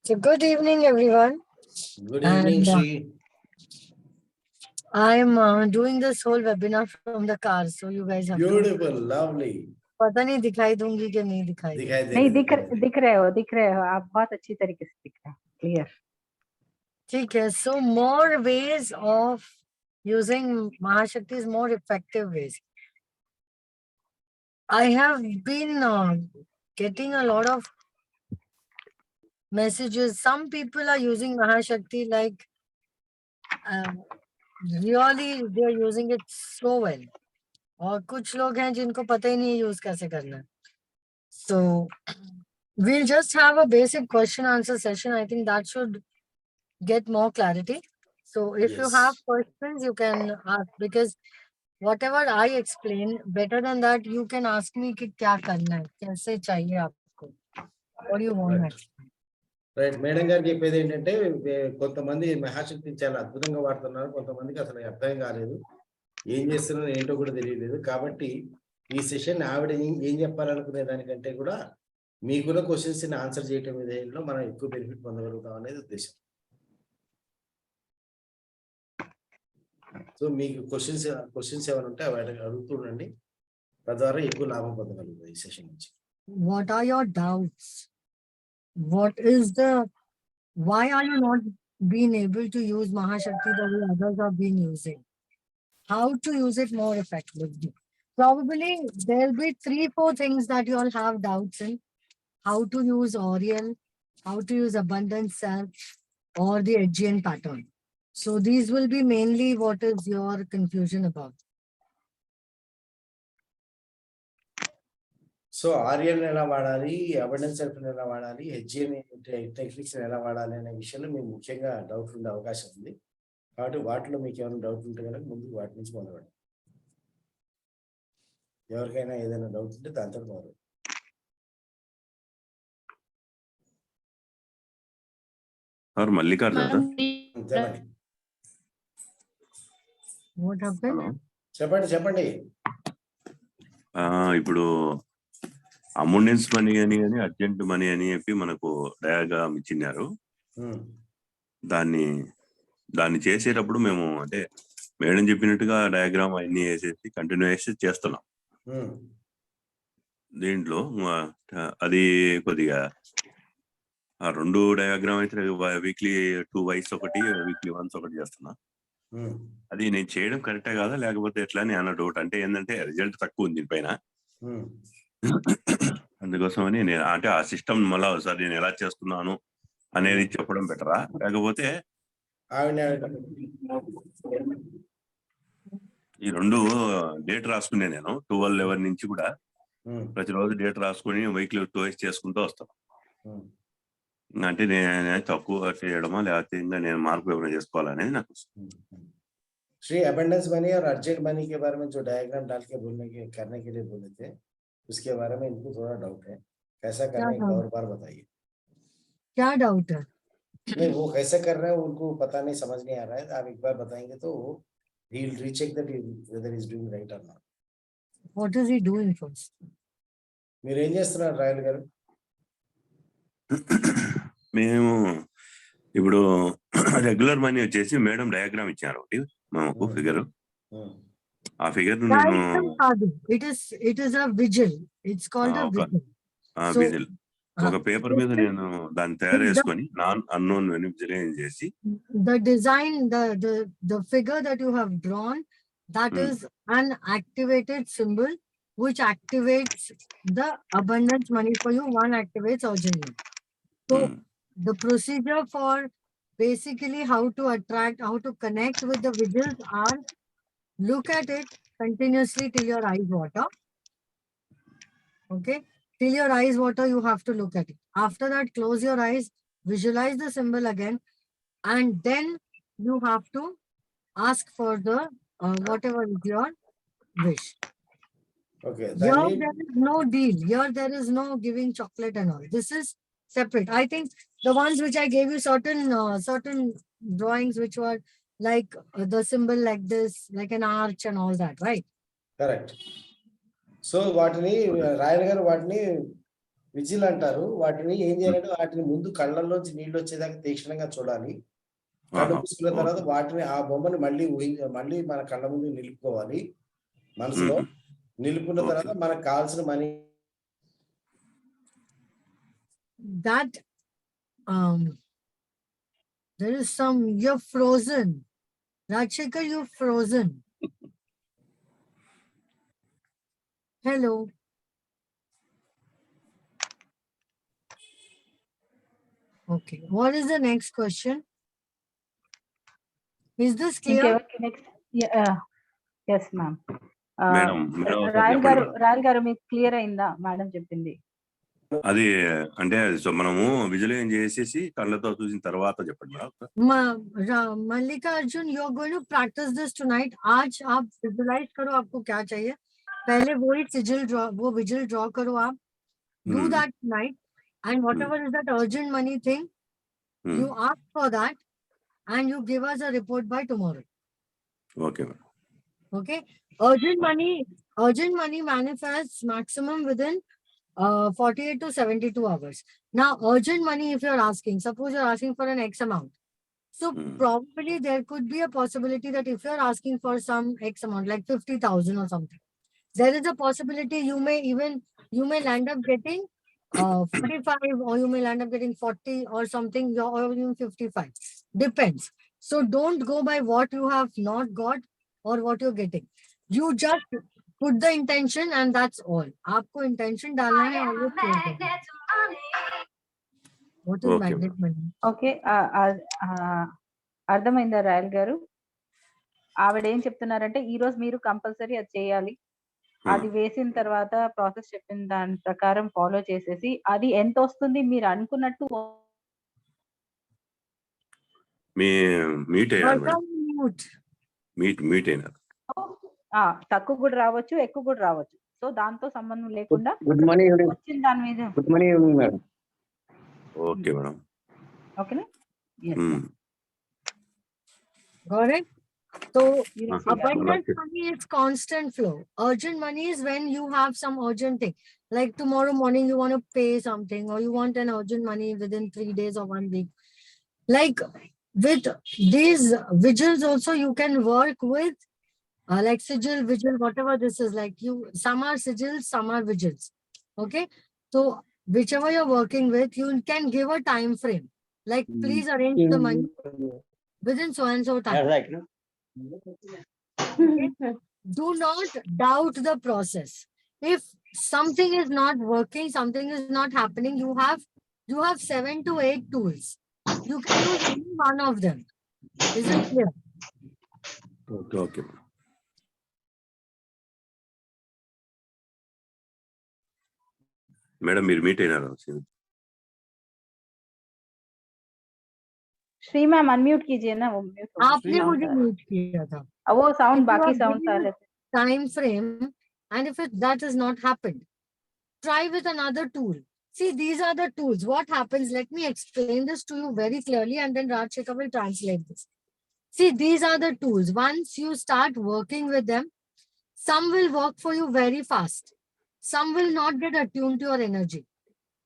So good evening, everyone. Good evening, And Shri. I am doing this whole webinar from the car, so you guys have Beautiful, lovely. पता नहीं दिखाई दूंगी कि नहीं दिखाई दिखाई दे नहीं रही, दिख रहे हो आप बहुत अच्छी तरीके से दिख रहे हैं क्लियर ठीक है. So more ways of using Mahashakti's more effective ways. I have been getting a lot of messages. Some people are using Mahashakti like really they are using it so well. और कुछ लोग हैं जिनको पता ही नहीं use कैसे करना है. So we'll just have a basic question answer session. I think that should get more clarity. So if you have questions, you can ask, because whatever I explain, better than that, you can ask me कि क्या करना है, कैसे चाहिए आपको. What do you want? Right. Right madam గారు చెప్పేది ఏంటంటే కొంతమంది మహాశక్తి చాలా అద్భుతంగా వాడుతున్నారు, కొంతమందికి అసలు అర్థం కాలేదు, ఏం చేస్తున్నారో ఏంటో కూడా తెలియలేదు. కాబట్టి ఈ సెషన్ ఆవిడ ఏం చెప్పాలనుకునే దానికంటే కూడా మీకున్న క్వశ్చన్స్ ని ఆన్సర్ చేయటం విధంలో మనం ఎక్కువ బెనిఫిట్ పొందగలుగుతాం అనేది ఉద్దేశం. సో మీకు క్వశ్చన్స్ ఏమైనా ఉంటే అవి అడుగుతుండండి, తద్వారా ఎక్కువ లాభం పొందగలుగుతాం ఈ సెషన్ నుంచి. What are your doubts? Why are you not being able to use Mahashakti the way others have been using? How to use it more effectively? Probably there'll be 3-4 things that you all have doubts in. How to use Oriel, how to use abundant self, or the Aegean pattern. So these will be mainly what is your confusion about. So Aryan ఎలా వాడాలి, abundance self ఎలా వాడాలి, హెచ్జిఎన్ techniques ఎలా వాడాలి అనే విషయంలో మీకు ముఖ్యంగా డౌట్ ఉండే అవకాశం ఉంది. కాబట్టి వాటిలో మీకు ఏమైనా డౌట్ ఉంటే కనుక ముందుకు వాటి నుంచి మొదలుపెట్టండి. ఎవరికైనా ఏదైనా డౌట్ ఉంటే దాంతో మొదలు. చెప్పండి. ఇప్పుడు అమౌండెన్స్ మనీ అని అర్జెంట్ మనీ అని చెప్పి మనకు డయాగ్రామ్ ఇచ్చినారు. దాన్ని చేసేటప్పుడు మేము అంటే మేడం చెప్పినట్టుగా డయాగ్రామ్ అన్ని వేసేసి కంటిన్యూస్ చేస్తున్నాం. దీంట్లో అది కొద్దిగా ఆ 2 డయాగ్రామ్ అయితే వీక్లీ 2 వైస్ ఒకటి, వీక్లీ వన్స్ ఒకటి చేస్తున్నా. అది నేను చేయడం కరెక్టే కాదా లేకపోతే ఎట్లా అని అన్న డౌట్. అంటే ఏంటంటే రిజల్ట్ తక్కువ ఉంది దీనిపైన, అందుకోసమని నేను అంటే ఆ సిస్టమ్ మళ్ళా ఒకసారి నేను ఎలా చేస్తున్నాను అనేది చెప్పడం బెటరా, లేకపోతే ఈ 2 డేట్ రాసుకునే నేను 12/11 నుంచి కూడా ప్రతిరోజు డేట్ రాసుకుని వీక్లీ 2 వైస్ చేసుకుంటూ వస్తాను. అంటే నేను తక్కువ చేయడమా లేకపోతే ఇంకా నేను మార్పు ఏమైనా చేసుకోవాలనేది నాకు. श्री अबंडेंस मनी और अर्जेंट मनी के बारे में जो डायग्राम डाल के करने के लिए बोले थे, उसके बारे में इनको थोड़ा डाउट है. कैसा करना है और बार बताइए. क्या डाउट है? नहीं, वो कैसे कर रहे हैं उनको पता नहीं, समझ नहीं आ रहा है. आप एक बार बताएंगे तो he will recheck that whether he is doing right or not. What is he doing first? మీరు ఏం చేస్తున్నారు రాయల్ గారు? మేము ఇప్పుడు రెగ్యులర్ మనీ వచ్చేసి మేడం డయాగ్రామ్ ఇచ్చారు ఒకటి మాకు ఫిగర్. ఆ figure it is a vigil. It's called a vigil. Whistle ఒక పేపర్ మీద నేను దాన్ని తయారు చేసుకొని నాన్ అన్నోన్ విజిల్ చేసి the design, the figure that you have drawn, that is an activated symbol which activates the abundance money for you. One activates urgent money. So the procedure for basically how to attract, how to connect with the vigils are: look at it continuously till your eyes water. Okay, till your eyes water, you have to look at it. After that, close your eyes, visualize the symbol again, and then you have to ask for the whatever is your wish. Okay. Here there is no deal. Here there is no giving chocolate and all. This is separate. I think the ones which I gave you certain drawings which were like the symbol like this, like an arch and all that, right? Correct. So వాటిని royal గారు వాటిని whistle అంటారు. వాటిని ఏం చేయాలంటే వాటిని ముందు కళ్ళల్లోంచి నీళ్ళు వచ్చేదాకా తీక్షణంగా చూడాలి. కళ్ళు మూసుకున్న తర్వాత వాటిని ఆ బొమ్మని మళ్ళీ మన కళ్ళ ముందు నిలుపుకోవాలి. మనసులో నిలుపుకున్న తర్వాత మనకు కావాల్సిన money that there is some, you're frozen. Rajshekar, you're frozen. Hello. Okay. What is the next question? Is this clear? Next yes ma'am. Madam Rayal గారు మీకు క్లియర్ అయిందా మేడం చెప్పింది? అది అంటే సో మనము విజువలైజ్ చేసేసి కళ్ళతో చూసిన తర్వాత చెప్పండి madam. Mallikarjun, you're going to practice this tonight. आज आप visualize करो आपको क्या चाहिए. पहले वो विजिल ड्रॉ करो आप. Do that tonight. And whatever is that urgent money thing, you ask for that and you give us a report by tomorrow. Okay. Okay. Urgent money manifests maximum within 48 to 72 hours. Now, urgent money, if you're asking, suppose you're asking for an X amount. So probably there could be a possibility that if you're asking for some X amount, like 50,000 or something, there is a possibility you may land up getting 45, or you may land up getting 40 or something, or even 55. Depends. So don't go by what you have not got or what you're getting. You just put the intention and that's all. आपको intention डालना है और वो clear करना है. What is magnet money? Okay, అర్థమైందా royal గారు? ఆవిడ ఏం చెప్తున్నారంటే ఈ రోజు మీరు కంపల్సరీ అది చేయాలి. అది వేసిన తర్వాత ప్రాసెస్ చెప్పిన దాని ప్రకారం ఫాలో చేసేసి అది ఎంత వస్తుంది మీరు అనుకున్నట్టు తక్కువ కూడా రావచ్చు, ఎక్కువ కూడా రావచ్చు. సో దాంతో సంబంధం లేకుండా వచ్చిన దాని మీద. Okay madam. ఓకేనా? Got it? So abundant money is constant flow. Urgent money is when you have some urgent thing. Like tomorrow morning you want to pay something, or you want an urgent money within 3 days or 1 week. Like with these vigils also you can work with like sigil, vigil, whatever this is. Like some are sigils, some are vigils. Okay. So whichever you're working with, you can give a time frame. Like please arrange the money within so and so time. Right. Okay? Do not doubt the process. If something is not working, something is not happening, you have 7 to 8 tools. You can use any one of them. Is it clear? Okay. Madam మీరు meet అయినారు. Shri ma'am unmute कीजिए ना, वो mute हो गया. आपने मुझे mute किया था. वो साउंड बाकी साउंड सारे time frame, and if that has not happened, try with another tool. See, these are the tools. What happens? Let me explain this to you very clearly, and then Rajshekar will translate this. See, these are the tools. Once you start working with them, some will work for you very fast. Some will not get attuned to your energy.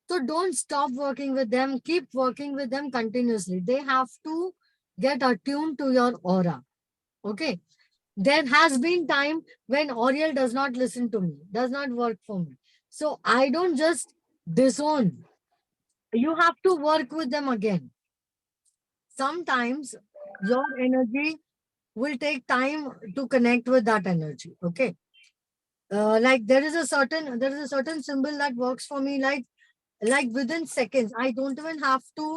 So don't stop working with them. Keep working with them continuously. They have to get attuned to your aura. Okay. There has been time when Oriel does not listen to me, does not work for me. So I don't just disown. You have to work with them again. Sometimes your energy will take time to connect with that energy. Okay. Like there is a certain symbol that works for me, like within seconds. I don't even have to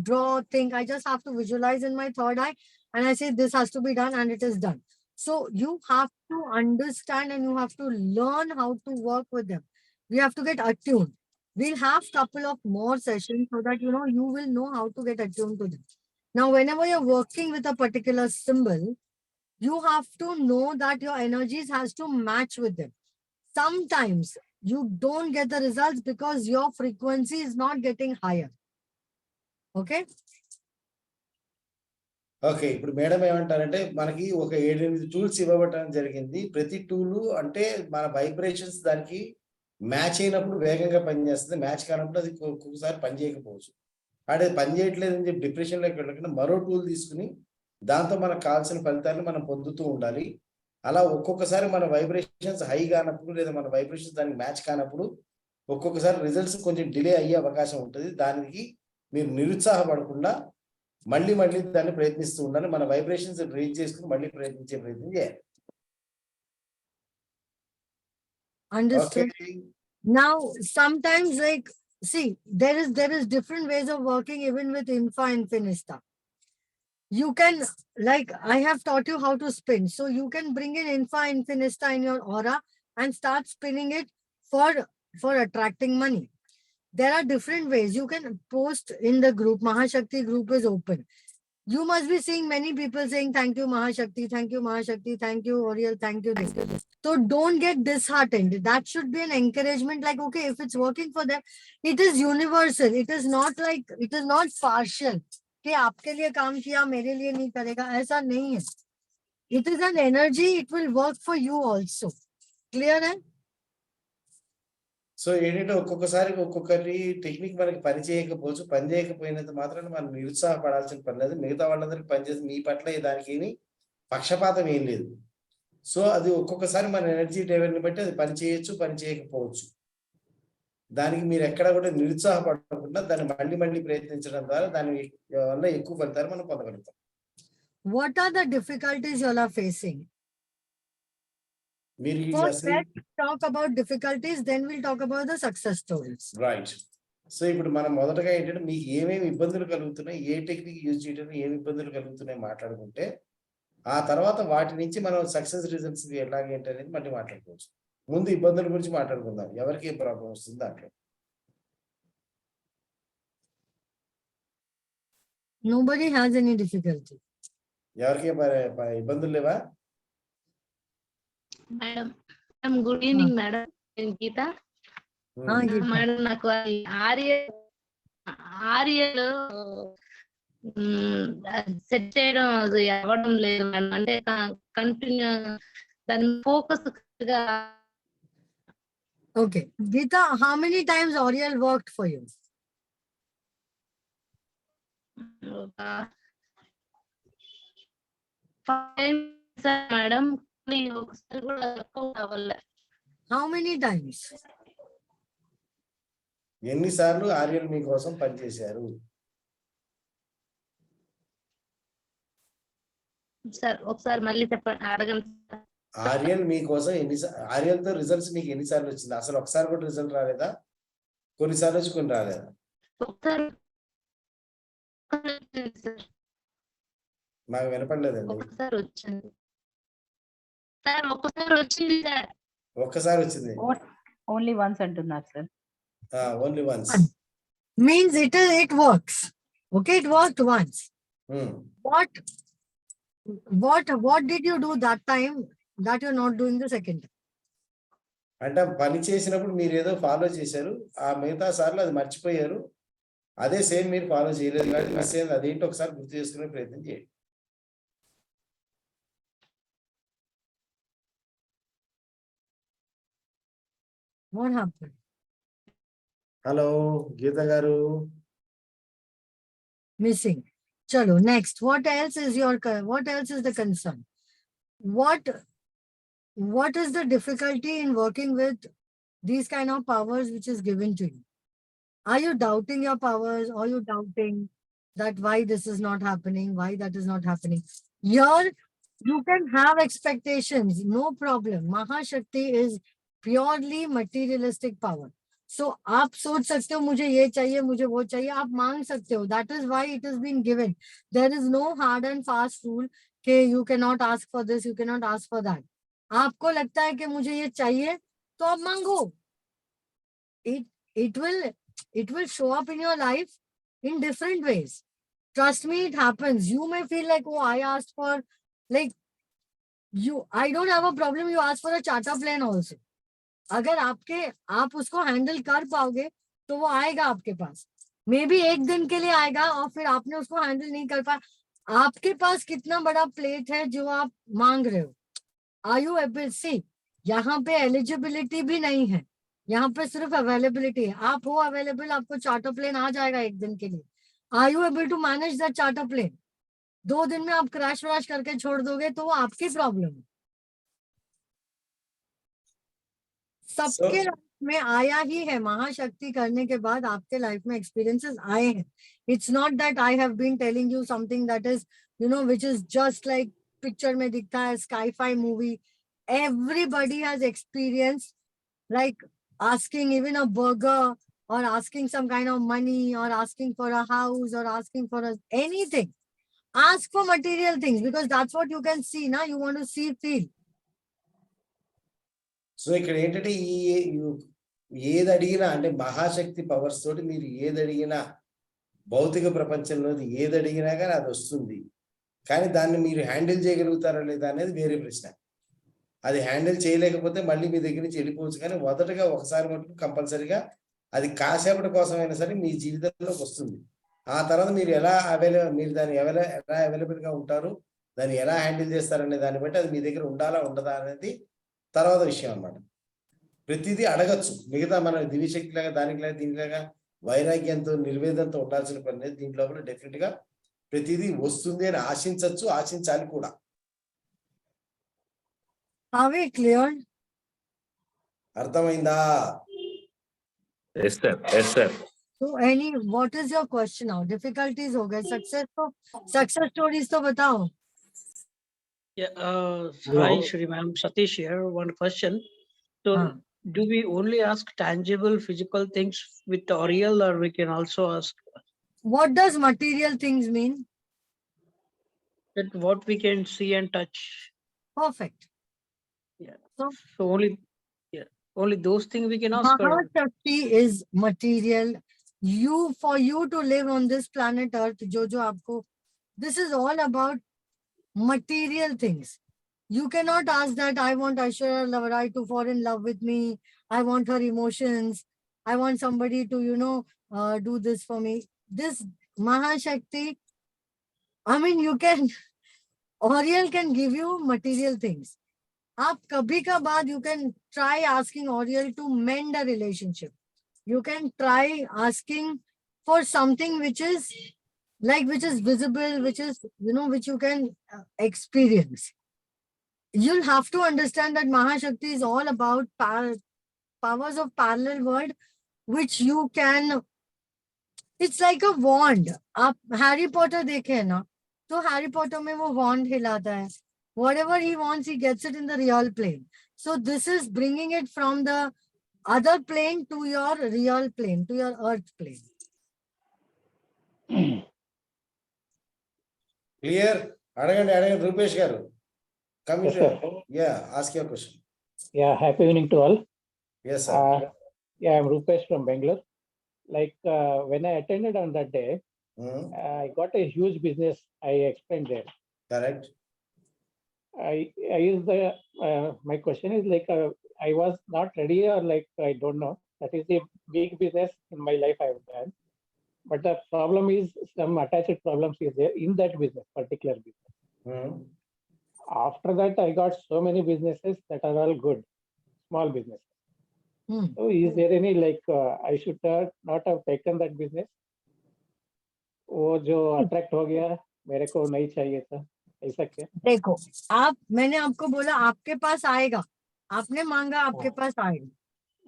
draw, think. I just have to visualize in my third eye, and I say this has to be done, and it is done. So you have to understand and you have to learn how to work with them. We have to get attuned. We'll have couple of more sessions so that you will know how to get attuned to them. Now, whenever you're working with a particular symbol, you have to know that your energies has to match with them. Sometimes you don't get the results because your frequency is not getting higher. Okay? Okay, ఇప్పుడు madam ఏమంటారంటే మనకి ఒక 7-8 tools ఇవ్వబడటం జరిగింది. ప్రతి tool అంటే మన vibrations దానికి match అయినప్పుడు వేగంగా పనిచేస్తుంది, మ్యాచ్ కానప్పుడు అది ఒక్కొక్కసారి పని చేయకపోవచ్చు. అంటే పని చేయట్లేదు అని చెప్పి డిప్రెషన్లోకి వెళ్ళకుండా మరో టూల్ తీసుకుని దాంతో మనకు కావాల్సిన ఫలితాన్ని మనం పొందుతూ ఉండాలి. అలా ఒక్కొక్కసారి మన వైబ్రేషన్స్ హై కానప్పుడు లేదా మన వైబ్రేషన్స్ దానికి మ్యాచ్ కానప్పుడు ఒక్కొక్కసారి రిజల్ట్స్ కొంచెం డిలే అయ్యే అవకాశం ఉంటుంది. దానికి మీరు నిరుత్సాహపడకుండా మళ్ళీ మళ్ళీ దాన్ని ప్రయత్నిస్తూ ఉండాలి. మన వైబ్రేషన్స్ రీచ్ చేసుకుని మళ్ళీ ప్రయత్నించే ప్రయత్నం చేయాలి. Understood. Okay. Now, sometimes, like, see, there is different ways of working even with Infa and Finista. You can, like, I have taught you how to spin. So you can bring in Infa and Finista in your aura and start spinning it for attracting money. There are different ways. You can post in the group. Mahashakti group is open. You must be seeing many people saying, thank you, Mahashakti, thank you, Mahashakti, thank you, Oriel, thank you, this. So don't get disheartened. That should be an encouragement. Like, okay, if it's working for them, it is universal. It is not like, it is not partial. कि आपके लिए काम किया मेरे लिए नहीं करेगा, ऐसा नहीं है. It is an energy. It will work for you also. Clear है? సో ఏంటంటే ఒక్కొక్కసారి ఒక్కొక్కటి టెక్నిక్ మనకి పని చేయకపోవచ్చు. పని చేయకపోయినంత మాత్రాన మనం నిరుత్సాహపడాల్సిన పని లేదు. మిగతా వాళ్ళందరికీ పనిచేసి మీ పట్ల దానికి పక్షపాతం ఏం లేదు. సో అది ఒక్కొక్కసారి మన ఎనర్జీ లెవెల్ని బట్టి అది పని చేయొచ్చు, పని చేయకపోవచ్చు. దానికి మీరు ఎక్కడ కూడా నిరుత్సాహపడకుండా దాన్ని మళ్ళీ మళ్ళీ ప్రయత్నించడం ద్వారా దాని వల్ల ఎక్కువ ఫలితాలు మనం పొందగలుగుతాం. What are the difficulties you all are facing? First, let's talk about difficulties, then we'll talk about the success stories. Right. So ఇప్పుడు మనం మొదటగా ఏంటంటే మీకు ఏమేమి ఇబ్బందులు కలుగుతున్నాయి, ఏ టెక్నిక్ యూజ్ చేయడం ఏమి ఇబ్బందులు కలుగుతున్నాయి మాట్లాడుకుంటే ఆ తర్వాత వాటి నుంచి మనం సక్సెస్ రిజల్ట్స్ ఎలాగేంటి అనేది మళ్ళీ మాట్లాడుకోవచ్చు. ముందు ఇబ్బందుల గురించి మాట్లాడుకుందాం. ఎవరికి ఏ ప్రాబ్లం వస్తుంది దాంట్లో. Nobody has any difficulty. ఎవరికి ఇబ్బందులు లేవా? Madam, good evening madam. నేను గీత. మేడం, నాకు ఆర్యలు సెట్ చేయడం అది అవ్వడం లేదు మేడం. అంటే కంటిన్యూ దాని ఫోకస్ గా. Okay, Geeta, how many times Oriel worked for you? Madam, ఒకసారి కూడా వర్కౌట్ అవ్వలే. How many times? ఎన్నిసార్లు ఆర్యల్ మీకోసం పనిచేశారు? సార్ ఒకసారి మళ్ళీ చెప్పండి, అడగండి. ఆర్యల్ మీకోసం ఆర్యల్ తో రిజల్ట్స్ మీకు ఎన్నిసార్లు వచ్చింది? అసలు ఒకసారి కూడా రిజల్ట్ రాలేదా? కొన్నిసార్లు వచ్చి కొన్ని రాలేదా? మాకు వినపడలేదండి. ఒకసారి వచ్చింది సార్. ఒక్కసారి వచ్చింది సార్. ఒక్కసారి వచ్చింది. ఓన్లీ వన్స్ అంటున్నారు sir. Only once means it works. Okay, it worked once. What did you do that time that you're not doing the second time? అంటే పని చేసినప్పుడు మీరు ఏదో ఫాలో చేశారు, ఆ మిగతా సార్లు అది మర్చిపోయారు. అదే సేమ్ మీరు ఫాలో చేయలేదు కాబట్టి మిస్ అయింది. అదేంటి ఒకసారి గుర్తు చేసుకునే ప్రయత్నం చేయండి. What happened? హలో గీత గారు. Missing. Chalo, next. What else is the concern? What is the difficulty in working with these kind of powers which is given to you? Are you doubting your powers? Are you doubting that why this is not happening? Why that is not happening? Here, you can have expectations, no problem. Mahashakti is purely materialistic power. So, आप सोच सकते हो मुझे ये चाहिए, मुझे वो चाहिए, आप मांग सकते हो. That is why it has been given. There is no hard and fast rule कि you cannot ask for this, you cannot ask for that. आपको लगता है कि मुझे ये चाहिए, तो आप मांगो. It will show up in your life in different ways. Trust me, it happens. You may feel like, oh, I asked for, like, I don't have a problem. You ask for a charter plane also. अगर आप उसको handle कर पाओगे तो वो आएगा आपके पास. May be एक दिन के लिए आएगा और फिर आपने उसको हैंडल नहीं कर पाया. आपके पास कितना बड़ा प्लेट है जो आप मांग रहे हो. Are you able? सी, यहाँ पे एलिजिबिलिटी भी नहीं है. यहाँ पे सिर्फ अवेलेबिलिटी है, आप हो अवेलेबल, आपको चार्टर प्लेन आ जाएगा एक दिन के लिए। Are you able to manage that charter plane? 2 दिन में आप क्रैश व्रैश करके छोड़ दोगे तो वो आपकी प्रॉब्लम है। सबके लाइफ में आया ही है, महाशक्ति करने के बाद आपके लाइफ में एक्सपीरियंसेस आए हैं। It's not that I have been telling you something that is which is just like picture में दिखता है, sci-fi movie. Everybody has experience like asking even a burger or asking some kind of money or asking for a house or asking for anything. Ask for material things because that's what you can see now. You want to see, feel. So ఇక్కడ ఏంటంటే ఏది అడిగినా అంటే మహాశక్తి powers తోటి మీరు ఏది అడిగినా భౌతిక ప్రపంచంలో ఏది అడిగినా కానీ అది వస్తుంది. కానీ దాన్ని మీరు హ్యాండిల్ చేయగలుగుతారా లేదా అనేది వేరే ప్రశ్న. అది హ్యాండిల్ చేయలేకపోతే మళ్ళీ మీ దగ్గర నుంచి వెళ్ళిపోవచ్చు. కానీ మొదటగా ఒకసారి మటుకు కంపల్సరీగా అది కాసేపటి కోసమైనా సరే మీ జీవితంలోకి వస్తుంది. ఆ తర్వాత మీరు మీరు దాన్ని ఎలా అవైలబుల్గా ఉంటారు, దాన్ని ఎలా హ్యాండిల్ చేస్తారనే దాన్ని బట్టి అది మీ దగ్గర ఉండాలా ఉండదా అనేది తర్వాత విషయం అన్నమాట. ప్రతిదీ అడగచ్చు. మిగతా మన దివ్యశక్తి లాగా దానికిలాగా దీనిలాగా వైరాగ్యంతో నిర్వేదంతో ఉండాల్సిన పని లేదు. దీంట్లో కూడా డెఫినెట్ గా ప్రతిదీ వస్తుంది అని ఆశించవచ్చు, ఆశించాలి కూడా. Are we clear? అర్థమైందా? Yes sir, yes sir. So what is your question now? Difficulties हो गए, success stories तो बताओ. Yeah, hi Shri Ma'am, Satish here. One question. So, do we only ask tangible physical things with Oriel, or we can also ask? What does material things mean? That what we can see and touch. Perfect. Yeah. So only those things we can ask. Mahashakti is material. For you to live on this planet Earth, jo aapko, this is all about material things. You cannot ask that I want Aishwarya Rai to fall in love with me. I want her emotions. I want somebody to, do this for me. This Mahashakti, I mean, Oriel can give you material things. आप कभी का बाद you can try asking Oriel to mend a relationship. You can try asking for something which is visible, which is, which you can experience. You'll have to understand that Mahashakti is all about powers of parallel world, which you can, it's like a wand. आप Harry Potter देखे हैं ना, तो Harry Potter में वो wand हिलाता है. Whatever he wants, he gets it in the real plane. So this is bringing it from the other plane to your real plane, to your earth plane. Clear? అడగండి రూపేష్ గారు. Come Yes, here. sir. Yeah, ask your question. Yeah, happy evening to all. Yes, sir. Yeah, I'm Rupesh from Bangalore. Like when I attended on that day, I got a huge business. I explained there. Correct. I use my question is like I was not ready or like I don't know. That is a big business in my life I have done. But the problem is some attached problems is there in that business, particular business. After that, I got so many businesses that are all good, small businesses. So is there any like I should not have taken that business? वो जो attract हो गया मेरे को नहीं चाहिए था, ऐसा क्या? देखो, मैंने आपको बोला आपके पास आएगा, आपने मांगा आपके पास आएगा,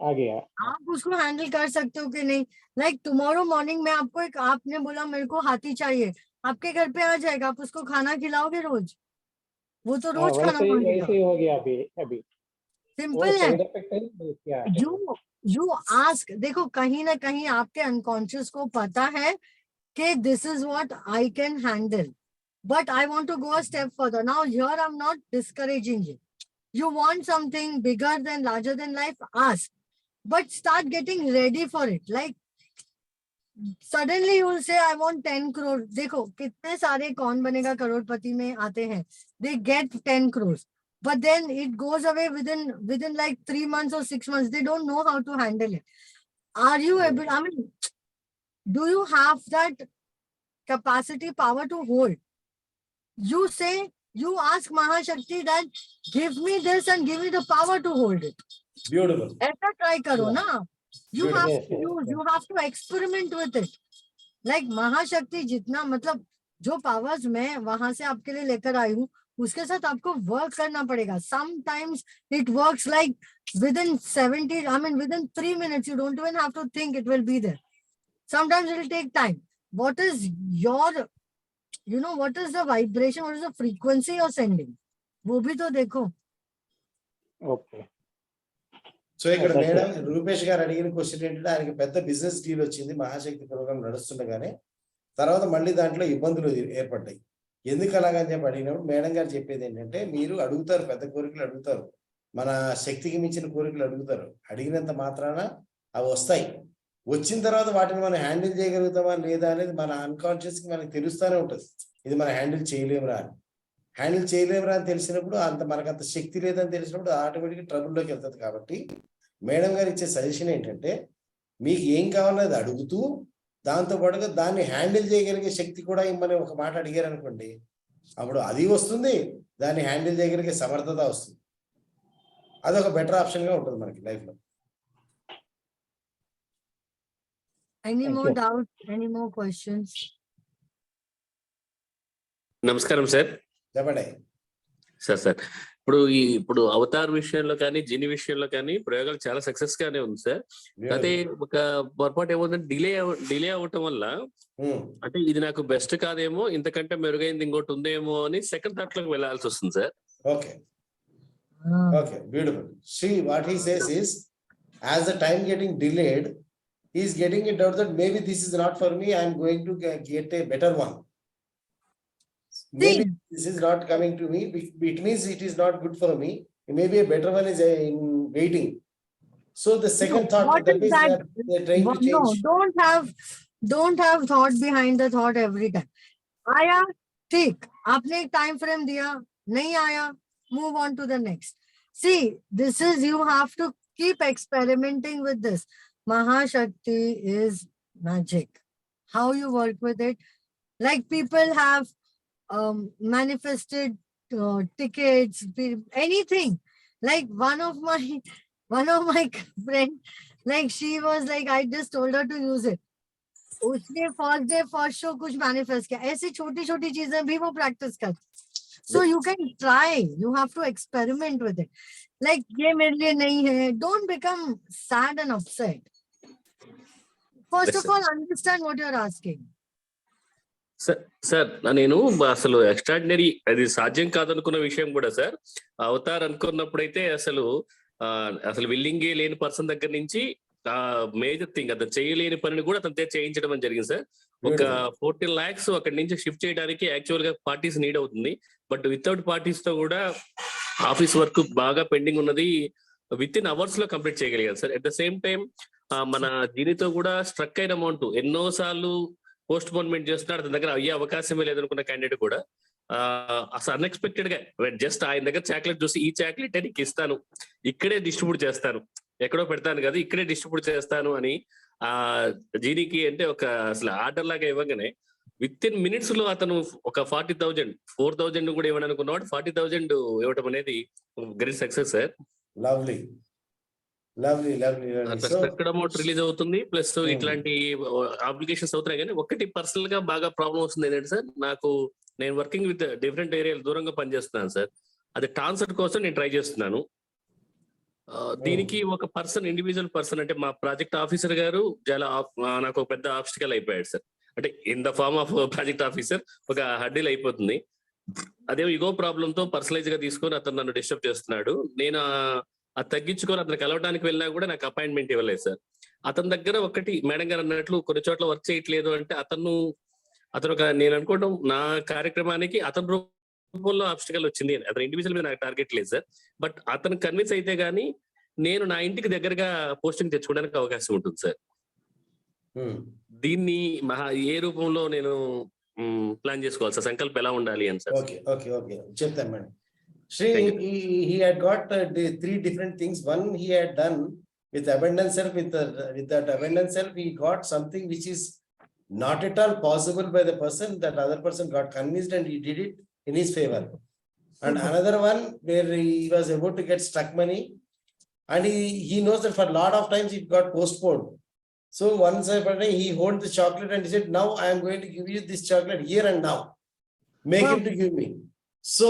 आ गया. आप उसको हैंडल कर सकते हो कि नहीं? लाइक टुमारो मॉर्निंग में आपको आपने बोला मेरे को हाथी चाहिए, आपके घर पे आ जाएगा, आप उसको खाना खिलाओगे रोज? वो तो रोज खाना मांगेगा. वैसे हो गया अभी सिंपल है. You ask. देखो कहीं ना कहीं आपके अनकॉन्शियस को पता है कि this is what I can handle, but I want to go a step further. Now here I'm not discouraging you. You want something bigger than, larger than life, ask, but start getting ready for it. Like suddenly you will say I want 10 crore. देखो कितने सारे कौन बनेगा करोड़पति में आते हैं, they get 10 crores, but then it goes away within like 3 months or 6 months. They don't know how to handle it. Are you able, I mean, do you have that capacity, power to hold? You say, you ask Mahashakti that give me this and give me the power to hold it. Beautiful. ऐसा try करो Yeah. ना. You Beautiful. have Yes, to yes, use, yes. you have to experiment with it. Like महाशक्ति जितना मतलब जो powers मैं वहां से आपके लिए लेकर आई हूँ उसके साथ आपको work करना पड़ेगा. Sometimes it works like within 3 minutes. You don't even have to think, it will be there. Sometimes it will take time. What is your, what is the vibration, what is the frequency you're sending? वो भी तो देखो. Okay. So ఇక్కడ That's madam it. Rupesh గారు అడిగిన question ఏంటంటే ఆయనకి పెద్ద బిజినెస్ డీల్ వచ్చింది మహాశక్తి ప్రోగ్రామ్ నడుస్తుండగానే, తర్వాత మళ్ళీ దాంట్లో ఇబ్బందులు ఏర్పడ్డాయి. ఎందుకు అలాగని చెప్పి అడిగినప్పుడు మేడం గారు చెప్పేది ఏంటంటే, మీరు అడుగుతారు, పెద్ద కోరికలు అడుగుతారు, మన శక్తికి మించిన కోరికలు అడుగుతారు, అడిగినంత మాత్రాన అవి వస్తాయి. వచ్చిన తర్వాత వాటిని మనం హ్యాండిల్ చేయగలుగుతామా లేదా అనేది మన అన్కాన్షియస్ కి మనకి తెలుస్తూనే ఉంటుంది. ఇది మనం హ్యాండిల్ చేయలేమురా అని. హ్యాండిల్ చేయలేమురా అని తెలిసినప్పుడు మనకు అంత శక్తి లేదని తెలిసినప్పుడు ఆటోమేటిక్గా ట్రబుల్లోకి వెళ్తుంది. కాబట్టి మేడం గారు ఇచ్చే సజెషన్ ఏంటంటే, మీకు ఏం కావాలనేది అడుగుతూ దాంతో పాటుగా దాన్ని హ్యాండిల్ చేయగలిగే శక్తి కూడా ఇమ్మని ఒక మాట అడిగారు అనుకోండి, అప్పుడు అది వస్తుంది, దాన్ని హ్యాండిల్ చేయగలిగే సమర్థత వస్తుంది. అదొక బెటర్ ఆప్షన్ గా ఉంటుంది మనకి లైఫ్ లో. Any more doubts? Any more questions? నమస్కారం సార్. చెప్పండి సార్ ఇప్పుడు అవతార్ విషయంలో కానీ జిని విషయంలో కానీ ప్రయోగాలు చాలా సక్సెస్ గానే ఉంది సార్. అయితే ఒక పొరపాటు ఏమవుతుందంటే డిలే అవటం వల్ల అంటే ఇది నాకు బెస్ట్ కాదేమో, ఇంతకంటే మెరుగైంది ఇంకోటి ఉందేమో అని సెకండ్ థాట్ లోకి వెళ్ళాల్సి వస్తుంది sir. Okay okay beautiful. See, what he says is, as the time getting delayed, he is getting it out that maybe this is not for me, I am going to get a better one. Maybe this is not coming to me, it means it is not good for me, maybe a better one is in waiting. So the second thought, that is that they are trying to change. No, don't have thought behind the thought every time. आया ठीक, आपने एक time frame दिया, नहीं आया, move on to the next. See, this is, you have to keep experimenting with this. Mahashakti is magic. How you work with it, like people have manifested tickets, anything. Like one of my friend, like she was like, I just told her to use it. उसने first day first show कुछ manifest किया. ऐसी छोटी छोटी चीजें भी वो practice कर. So you can try, you have to experiment with it. Like ये मेरे लिए नहीं है, don't become sad and upset. First of all, understand what you're asking. Sir నేను అసలు ఎక్స్ట్రాడినరీ అది సాధ్యం కాదనుకున్న విషయం కూడా సార్, అవతార్ అనుకున్నప్పుడైతే అసలు విల్లింగే లేని పర్సన్ దగ్గర నుంచి మేజర్ థింగ్ అతను చేయలేని పనిని కూడా అతను చేయించడం జరిగింది సార్. ఒక 14 lakhs అక్కడి నుంచి షిఫ్ట్ చేయడానికి యాక్చువల్ గా పార్టీస్ నీడ్ అవుతుంది. బట్ వితౌట్ పార్టీస్ తో కూడా ఆఫీస్ వర్క్ బాగా పెండింగ్ ఉన్నది విత్ ఇన్ అవర్స్ లో కంప్లీట్ చేయగలిగారు sir. At the same time మన దీనితో కూడా స్ట్రక్ అయిన అమౌంట్ ఎన్నో సార్లు పోస్ట్ పోన్మెంట్ చేస్తున్నాడు, అతని దగ్గర అయ్యే అవకాశమే లేదనుకున్న క్యాండిడేట్ కూడా అసలు అన్ఎక్స్పెక్టెడ్ గా జస్ట్ ఆయన దగ్గర చాక్లెట్ చూసి, ఈ చాక్లెట్ నీకు ఇస్తాను, ఇక్కడే డిస్ట్రిబ్యూట్ చేస్తాను, ఎక్కడో పెడతాను కదా, ఇక్కడే డిస్ట్రిబ్యూట్ చేస్తాను అని జీనికి అంటే ఒక అసలు ఆర్డర్ లాగా ఇవ్వగానే విత్ ఇన్ మినిట్స్ లో అతను ఒక 40,000 4,000 కూడా ఇవ్వనుకున్నవాడు 40,000 ఇవ్వటం అనేది great success sir. Lovely lovely lovely. ఎక్కడ అమౌంట్ రిలీజ్ అవుతుంది, ప్లస్ ఇట్లాంటి అప్లికేషన్స్ అవుతున్నాయి. కానీ ఒకటి పర్సనల్ గా బాగా ప్రాబ్లం వస్తుంది ఏంటంటే సార్, నేను వర్కింగ్ విత్ డిఫరెంట్ ఏరియాలు దూరంగా పనిచేస్తున్నాను సార్. అది ట్రాన్స్ఫర్ కోసం నేను ట్రై చేస్తున్నాను. దీనికి ఒక ఇండివిజువల్ పర్సన్ అంటే మా ప్రాజెక్ట్ ఆఫీసర్ గారు చాలా నాకు ఒక పెద్ద ఆబ్స్టికల్ అయిపోయాడు సార్. అంటే in the form of project officer ఒక హడ్డీల్ అయిపోతుంది. అదే ఇగో ప్రాబ్లమ్ తో పర్సనలైజ్ గా తీసుకొని అతను నన్ను డిస్టర్బ్ చేస్తున్నాడు. నేను అది తగ్గించుకొని అతను కలవడానికి వెళ్ళినా కూడా నాకు అపాయింట్మెంట్ ఇవ్వలేదు సార్. అతని దగ్గర ఒకటి మేడం గారు అన్నట్లు కొన్ని చోట్ల వర్క్ చేయట్లేదు అంటే అతను నేను అనుకోవడం నా కార్యక్రమానికి అతని రూపంలో ఆబ్స్టికల్ వచ్చింది. అతను ఇండివిజువల్ మీద నాకు టార్గెట్ లేదు సార్. బట్ అతను కన్విన్స్ అయితే గానీ నేను నా ఇంటికి దగ్గరగా పోస్టింగ్ తెచ్చుకోవడానికి అవకాశం ఉంటుంది సార్. దీన్ని ఏ రూపంలో నేను ప్లాన్ చేసుకోవాలి సార్? సంకల్పం ఎలా ఉండాలి అని సార్? ఓకే ఓకే ఓకే చెప్తాను madam. He had got 3 different things. One, he had done with abundant self. With that abundant self, he got something which is not at all possible by the person. That other person got convinced and he did it in his favor. And another one where he was about to get stuck money, and he knows that for a lot of times it got postponed. So once he hold the chocolate and he said, now I am going to give you this chocolate here and now. Make him to give me. So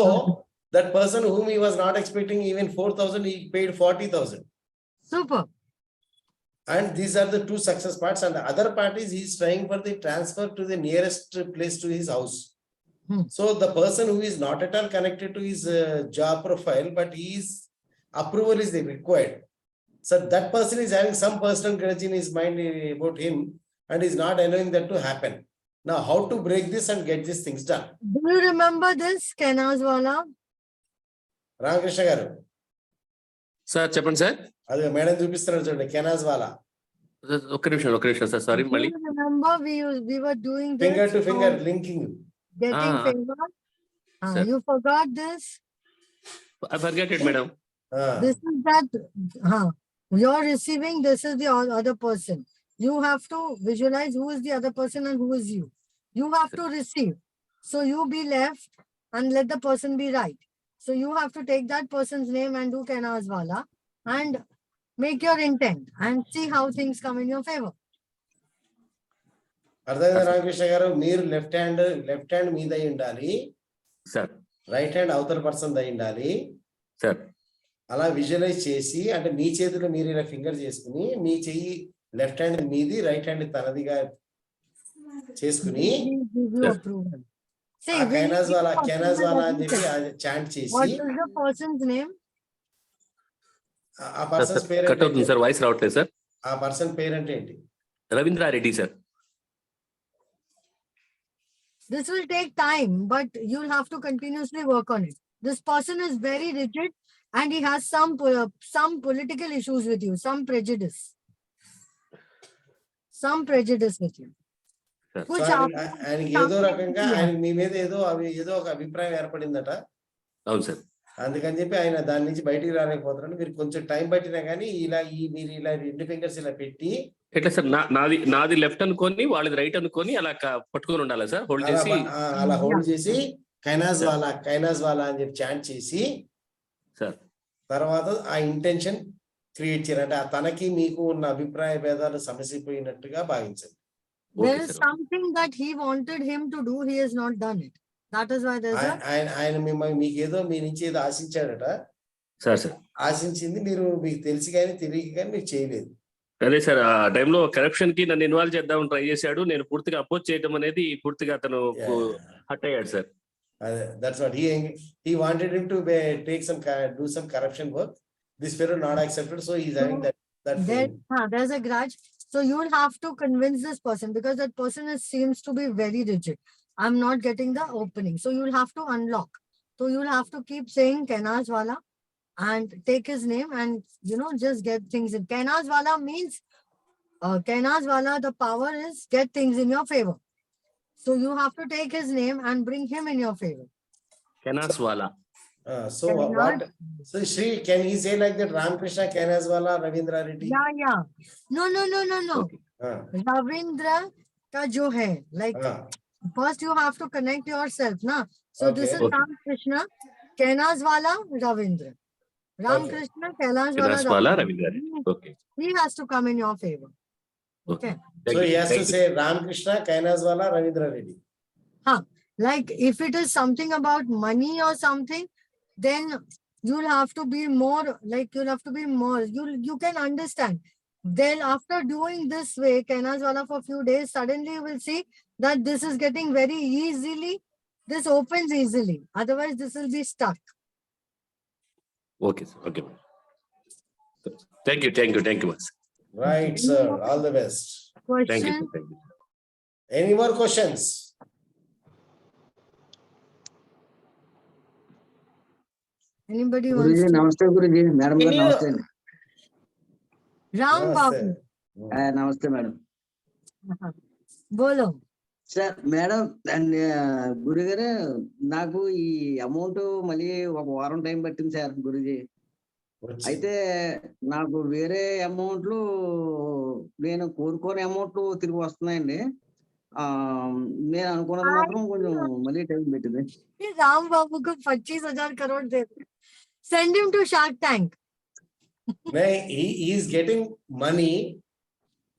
that person whom he was not expecting even 4,000, he paid 40,000. Super. And these are the two success parts. And the other part is he's trying for the transfer to the nearest place to his house. So the person who is not at all connected to his job profile, but his approval is required. So that person is having some personal grudge in his mind about him and is not allowing that to happen. Now, how to break this and get these things done? Do you remember this Kenazwala? Ramakrishna garu. Sir చెప్పండి sir. అది madam చూపిస్తున్నారు చూడండి, కెనాజ్వాలా. ఒక్క నిమిషం sir, sorry మళ్ళీ. Remember we were doing this finger to finger linking. Getting favor. You forgot this? I forget it, madam. This is that. You're receiving. This is the other person. You have to visualize who is the other person and who is you. You have to receive. So you be left and let the person be right. So you have to take that person's name and do Kenazwala and make your intent and see how things come in your favor. అర్థమైందా రామకృష్ణ గారు? మీరు left hand మీద ఉండాలి sir, right hand అవతల person దై ఉండాలి sir. అలా visualise చేసి, అంటే మీ చేతిలో మీరు ఇలా ఫింగర్ చేసుకుని, మీ చెయ్యి లెఫ్ట్ హ్యాండ్ మీది, రైట్ హ్యాండ్ తనదిగా చేసుకుని కెనాజ్వాలా అని చెప్పి చాంట్ చేసి, ఆ పర్సన్ పేరు కట్ అవుతుంది సార్, వాయిస్ రావట్లేదు సార్. ఆ పర్సన్ పేరు అంటే ఏంటి? Ravindra Reddy sir. This will take time, but you'll have to continuously work on it. This person is very rigid and he has some political issues with you, some prejudice with you. ఆయనకి ఏదో రకంగా ఆయన మీ మీద ఏదో ఒక అభిప్రాయం ఏర్పడిందట. అవును సార్. అందుకని చెప్పి ఆయన దాని నుంచి బయటికి రాలేకపోతున్నాడు. మీరు కొంచెం టైం పట్టినా కానీ మీరు ఇలా 2 ఫింగర్స్ ఇలా పెట్టి, ఎట్లా సార్? నాది లెఫ్ట్ అనుకొని వాళ్ళది రైట్ అనుకొని అలా పట్టుకొని ఉండాలి సార్, హోల్డ్ చేసి. అలా హోల్డ్ చేసి కైనాజ్వాలా అని చెప్పి చాంట్ చేసి సార్, తర్వాత ఆ ఇంటెన్షన్ క్రియేట్ చేయాలి. అంటే తనకి మీకు ఉన్న అభిప్రాయ భేదాలు సమసిపోయినట్టుగా భావించండి. There is something that he wanted him to do, he has not done it. That is why there's ఆయన మీకు ఏదో మీ నుంచి ఏదో ఆశించాడట. సార్ ఆశించింది మీకు తెలిసి కానీ తెలియక కానీ మీరు చేయలేదు. అదే సార్, ఆ టైంలో కరప్షన్ కి నన్ను ఇన్వాల్వ్ చేద్దామని ట్రై చేశాడు. నేను పూర్తిగా అపోజ్ చేయడం అనేది పూర్తిగా అతను హట్ అయ్యాడు sir. That's what he wanted him to do some corruption work. This fellow not accepted, so he's having that there's a grudge. So you'll have to convince this person, because that person seems to be very rigid. I'm not getting the opening. So you'll have to unlock. So you'll have to keep saying Kenazwala and take his name and, just get things in. Kenazwala means, Kenazwala, the power is get things in your favor. So you have to take his name and bring him in your favor. Kenazwala. So what? So Shri, can he say like that? Ramakrishna Kenazwala, Ravindra Reddy? Yeah. No. Okay. Ravindra ka jo hai. Like, first you have to connect yourself, na? So this is Ramakrishna Kenazwala Ravindra. Ramakrishna Kenazwala Ravindra. Okay. He has to come in your favor. Okay. So he has to say Ramakrishna Kenazwala Ravindra Reddy. Like if it is something about money or something, then you'll have to be more, you can understand. Then after doing this way, Kenazwala for a few days, suddenly you will see that this is getting very easily, this opens easily. Otherwise, this will be stuck. Okay, sir. Okay. Thank you, Max. Right, sir. All the best. Thank you. Any more questions? Anybody wants to? Namaste, Guruji. Madam, namaste. Ram Babu. Namaste, madam. Bolo. Sir madam and గురుగారు, నాకు ఈ amount మళ్ళీ ఒక వారం time పట్టింది sir Guruji. అయితే నాకు వేరే అమౌంట్లు, నేను కోరుకోని అమౌంట్లు తిరిగి వస్తున్నాయండి. నేను అనుకున్నది మాత్రం కొంచెం మళ్ళీ టైం పెట్టింది. రామ్ బాబుకు 25,000 crore they. Send him to Shark Tank. he is getting money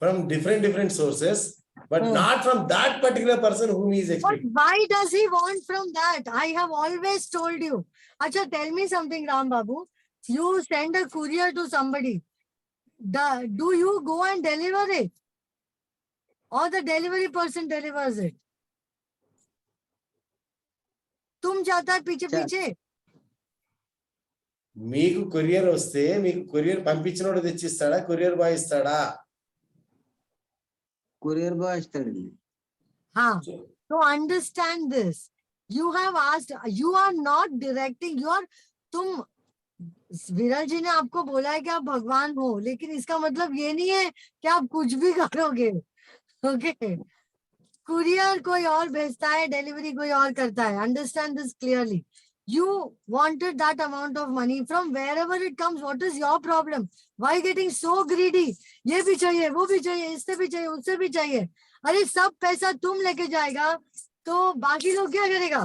from different sources, but not from that particular person whom he is But expecting. why does he want from that? I have always told you. Acha, tell me something, Ram Babu. You send a courier to somebody. Do you go and deliver it? Or the delivery person delivers it? तुम जाता है पीछे पीछे. మీకు courier వస్తే మీకు courier పంపించినోడు తెచ్చిస్తాడా, కొరియర్ బాయ్ ఇస్తాడా? కొరియర్ బాయ్ ఇస్తాడండి. So understand this. You have asked, you are not directing, you are, तुम विरल जी ने आपको बोला है कि आप भगवान हो, लेकिन इसका मतलब ये नहीं है कि आप कुछ भी करोगे. ओके, कुरियर कोई और भेजता है, डिलीवरी कोई और करता है. Understand this clearly. You wanted that amount of money from wherever it comes. What is your problem? Why getting so greedy? ये भी चाहिए, वो भी चाहिए, इससे भी चाहिए, उससे भी चाहिए. अरे सब पैसा तुम लेके जाएगा तो बाकी लोग क्या करेगा?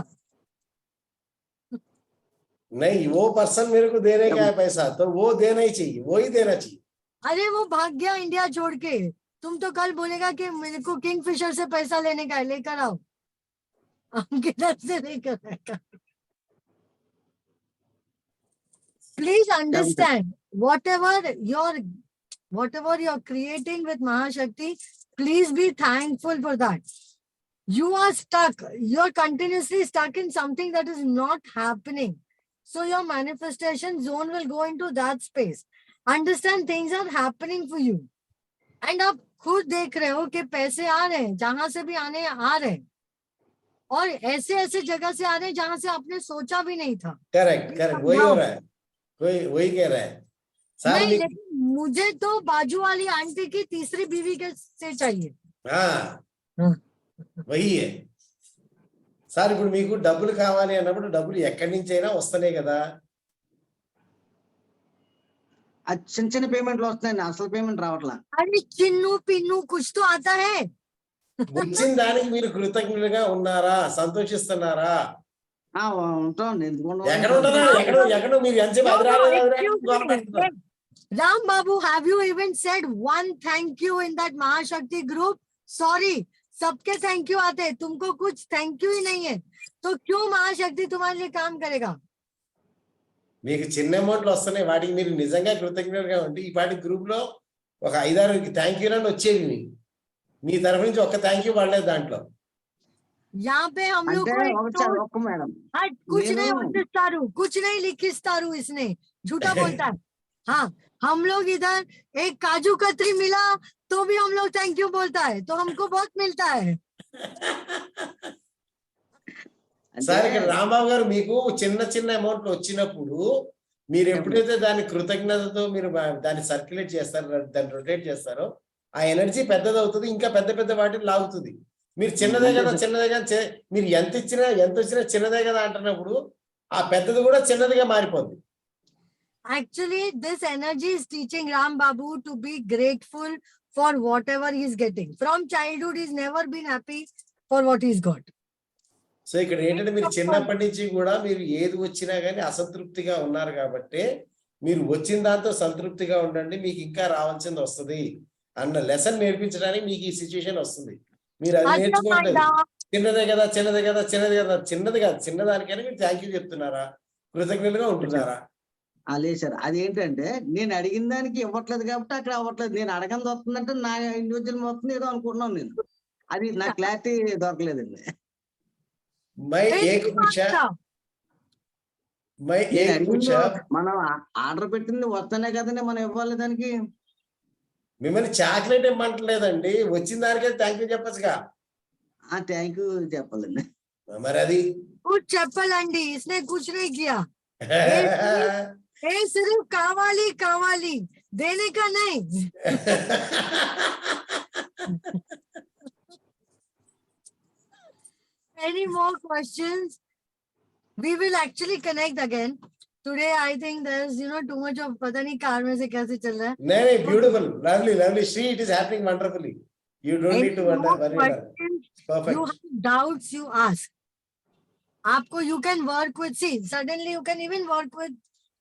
नहीं, वो पर्सन मेरे को देने का है पैसा, तो वो देना ही चाहिए, वो ही देना चाहिए. अरे वो भाग गया इंडिया छोड़ के. तुम तो कल बोलेगा कि मेरे को किंगफिशर से पैसा लेने का है, लेकर आओ. हम किधर से लेकर आएगा? Please understand, whatever you're creating with Mahashakti, please be thankful for that. You are stuck. You're continuously stuck in something that is not happening. So your manifestation zone will go into that space. Understand, things are happening for you. And आप खुद देख रहे हो कि पैसे आ रहे हैं, जहां से भी आने आ रहे हैं, और ऐसे ऐसे जगह से आ रहे हैं जहां से आपने सोचा भी नहीं था. करेक्ट, वही हो रहा है, वही कह रहा है. नहीं, लेकिन मुझे तो बाजू वाली आंटी की तीसरी बीवी के से चाहिए. वही है సార్. ఇప్పుడు మీకు డబ్బులు కావాలి అన్నప్పుడు డబ్బులు ఎక్కడి నుంచి అయినా వస్తనే కదా. చిన్న చిన్న పేమెంట్లు వస్తున్నాయండి, అసలు పేమెంట్ రావట్లా. అరే చిన్ను పిన్ను కుछ तो आता है. వచ్చిన దానికి మీరు కృతజ్ఞులుగా ఉన్నారా, సంతోషిస్తున్నారా? ఉంటాం. ఎక్కడ మీరు Ram Babu, have you even said one thank you in that Mahashakti group? Sorry, सबके थैंक यू आते हैं, तुमको कुछ थैंक यू ही नहीं है, तो क्यों महाशक्ति तुम्हारे लिए काम करेगा? మీకు చిన్న అమౌంట్లు వస్తున్నాయి, వాటికి మీరు నిజంగా కృతజ్ఞులుగా ఉంటే ఈ పాటి గ్రూప్ లో ఒక 5-6 థ్యాంక్ యూ అని వచ్చేవి. మీ తరఫు నుంచి ఒక్క థ్యాంక్ యూ పడలేదు దాంట్లో. यहाँ पे हम लोग कुछ नहीं उठिस्तारू, कुछ नहीं लिखिस्तारू, इसने झूठा बोलता है. हाँ, हम लोग इधर एक काजू कतरी मिला तो भी हम लोग थैंक यू बोलता है, तो हमको बहुत मिलता है. సార్, ఇక్కడ రాంబాబు గారు మీకు చిన్న చిన్న అమౌంట్ వచ్చినప్పుడు మీరు ఎప్పుడైతే దాని కృతజ్ఞతతో మీరు దాన్ని సర్క్యులేట్ చేస్తారో, దాన్ని రొటేట్ చేస్తారో, ఆ ఎనర్జీ పెద్దదవుతుంది, ఇంకా పెద్ద పెద్ద వాటిని లాగుతుంది. మీరు చిన్నదే కదా మీరు ఎంత వచ్చినా చిన్నదే కదా అంటున్నప్పుడు ఆ పెద్దది కూడా చిన్నదిగా మారిపోతుంది. Actually, this energy is teaching Ram Babu to be grateful for whatever he's getting. From childhood, he's never been happy for what he's got. So ఇక్కడ ఏంటంటే మీరు చిన్నప్పటి నుంచి కూడా మీరు ఏది వచ్చినా కానీ అసంతృప్తిగా ఉన్నారు కాబట్టి మీరు వచ్చిన దాంతో సంతృప్తిగా ఉండండి, మీకు ఇంకా రావాల్సింది వస్తుంది అన్న లెసన్ నేర్పించడానికి మీకు ఈ సిచ్యువేషన్ వస్తుంది. మీరు అది నేర్చుకోవట్లేదు. చిన్నదే కదా చిన్నదానికైనా మీరు థ్యాంక్ యూ చెప్తున్నారా, కృతజ్ఞతగా ఉంటున్నారా? లేదు సార్, అదేంటంటే నేను అడిగిన దానికి ఇవ్వట్లేదు కాబట్టి అక్కడ అవ్వట్లేదు. నేను అడగంది వస్తుందంటే నా ఇండివిజువల్ వస్తుంది ఏదో అనుకుంటున్నాను నేను. అది నా క్లారిటీ దొరకలేదండి. మనం ఆర్డర్ పెట్టింది వస్తానే కదండి మనం ఇవ్వాలి దానికి. మిమ్మల్ని చాక్లెట్ ఇవ్వమంటలేదండి, వచ్చిన దానికే థ్యాంక్ యూ చెప్పచ్చుగా. థ్యాంక్ యూ చెప్పాలండి. మరి అది చెప్పాలండి. इसने कुछ नहीं किया. सिर्फ कावाली कावाली देने का नहीं. Any more questions? We will actually connect again. Today I think there's too much of पता नहीं कार में से कैसे चल रहा है. नहीं, beautiful, lovely Shri, it is happening wonderfully. You don't need to worry. Perfect. You have doubts, you ask. आपको you can work with, see, suddenly you can even work with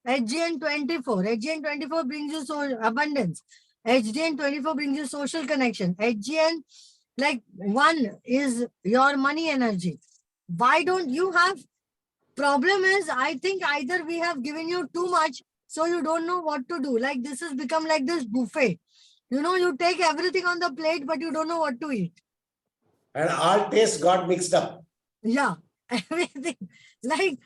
HGN 24. HGN 24 brings you abundance. HGN 24 brings you social connection. HGN like 1 is your money energy. Why don't you have? Problem is, I think either we have given you too much, so you don't know what to do. Like this has become like this buffet. You know, you take everything on the plate, but you don't know what to eat. And all tastes got mixed up. Yeah, everything. Like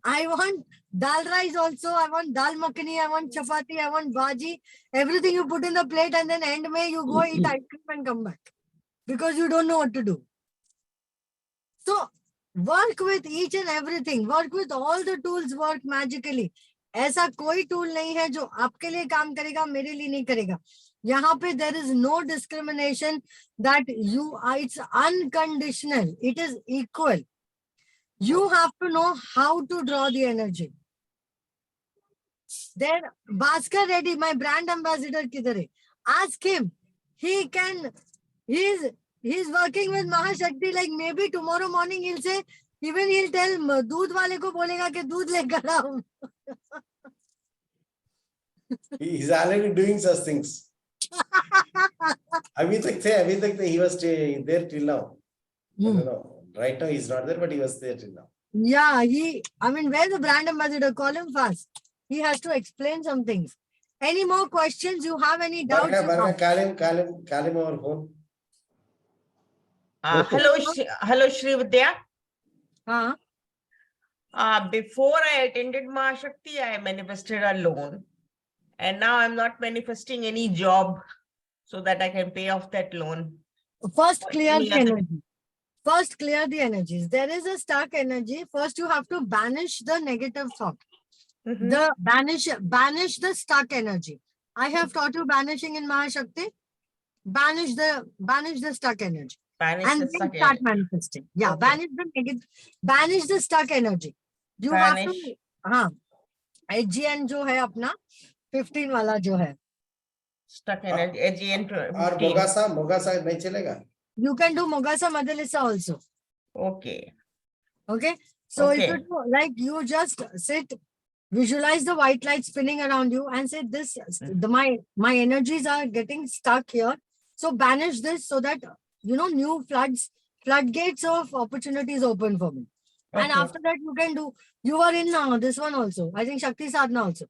I want dal rice also, I want dal makhani, I want chapati, I want bhaji. Everything you put in the plate and then end May you go eat ice cream and come back. Because you don't know what to do. So work with each and everything. Work with all the tools, work magically. ऐसा कोई tool नहीं है जो आपके लिए काम करेगा मेरे लिए नहीं करेगा. यहाँ पे there is no discrimination that you are, it's unconditional. It is equal. You have to know how to draw the energy. Then Bhaskar Reddy, my brand ambassador, kidhar hai? Ask him. He can. He's working with Mahashakti. Like maybe tomorrow morning he'll say. Even he'll tell दूध वाले को बोलेगा कि दूध लेकर आओ. He's already doing such things. Abhi tak he was there till now. I don't know. Right now he's not there, but he was there till now. Yeah, I mean, where's the brand ambassador? Call him fast. He has to explain some things. Any more questions? You have any doubts? Call him over phone. Hello, Shri Vidya. Huh? Before I attended Mahashakti, I manifested a loan. And now I'm not manifesting any job so that I can pay off that loan. First, clear the energy. First, clear the energies. There is a stuck energy. First, you have to banish the negative thought. Banish the stuck energy. I have taught you banishing in Mahashakti. Banish the stuck energy. And then start manifesting. Yeah, okay. Banish the negative. Banish the stuck energy. You have to. HGN जो है अपना 15 वाला जो है. Stuck energy. HGN 15. और मोगासा नहीं चलेगा. You can do Mogasa Madalisa also. Okay. Okay. So if you do, like you just sit, visualize the white light spinning around you and say this, my energies are getting stuck here. So banish this so that, you know, new floodgates of opportunities open for me. Okay. And after that you can do, you are in this one also. I think Shakti Sadhana also.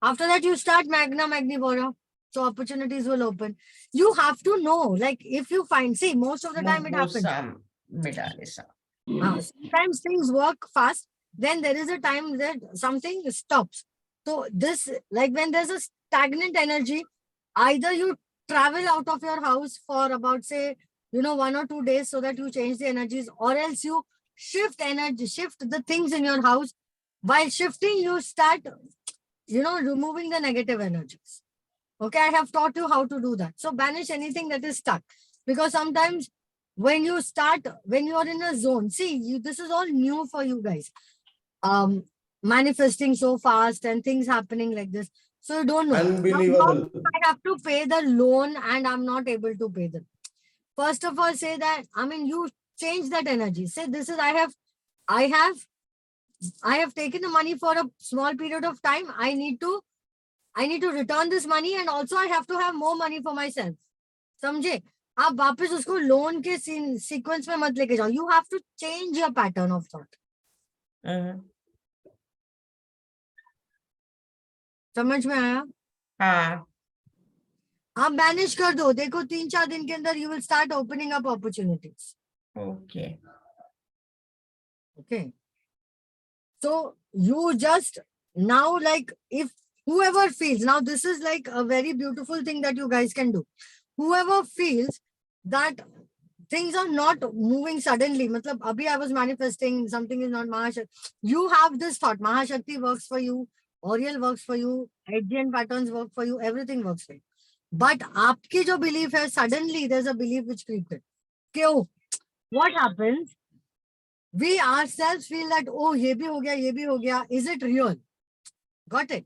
After that you start Magna Magnivora. So opportunities will open. You have to know, like if you find, see, most of the time it happens. Sometimes things work fast. Then there is a time that something stops. So this, like when there's a stagnant energy, either you travel out of your house for about, say, 1 or 2 days so that you change the energies, or else you shift the things in your house. While shifting, you start, removing the negative energies. Okay, I have taught you how to do that. So banish anything that is stuck. Because sometimes when you are in a zone, see, this is all new for you guys. Manifesting so fast and things happening like this. So you don't know. Unbelievable. I have to pay the loan and I'm not able to pay them. First of all, say that, you change that energy. Say this is, I have taken the money for a small period of time. I need to return this money and also I have to have more money for myself. समझे? आप वापस उसको loan के sequence में मत लेके जाओ. You have to change your pattern of thought. समझ में आया? हाँ. आप बैनिश कर दो. देखो 3-4 दिन के अंदर you will start opening up opportunities. Okay. Okay. So you just now, like, if whoever feels, now this is like a very beautiful thing that you guys can do. Whoever feels that things are not moving suddenly, matlab, abhi I was manifesting, something is not Mahashakti. You have this thought, Mahashakti works for you, Oriel works for you, HGN patterns work for you, everything works for you. But aapki jo belief hai, suddenly there's a belief which creeps in. Kyun? What happens? We ourselves feel that, oh, ye bhi ho gaya. Is it real? Got it?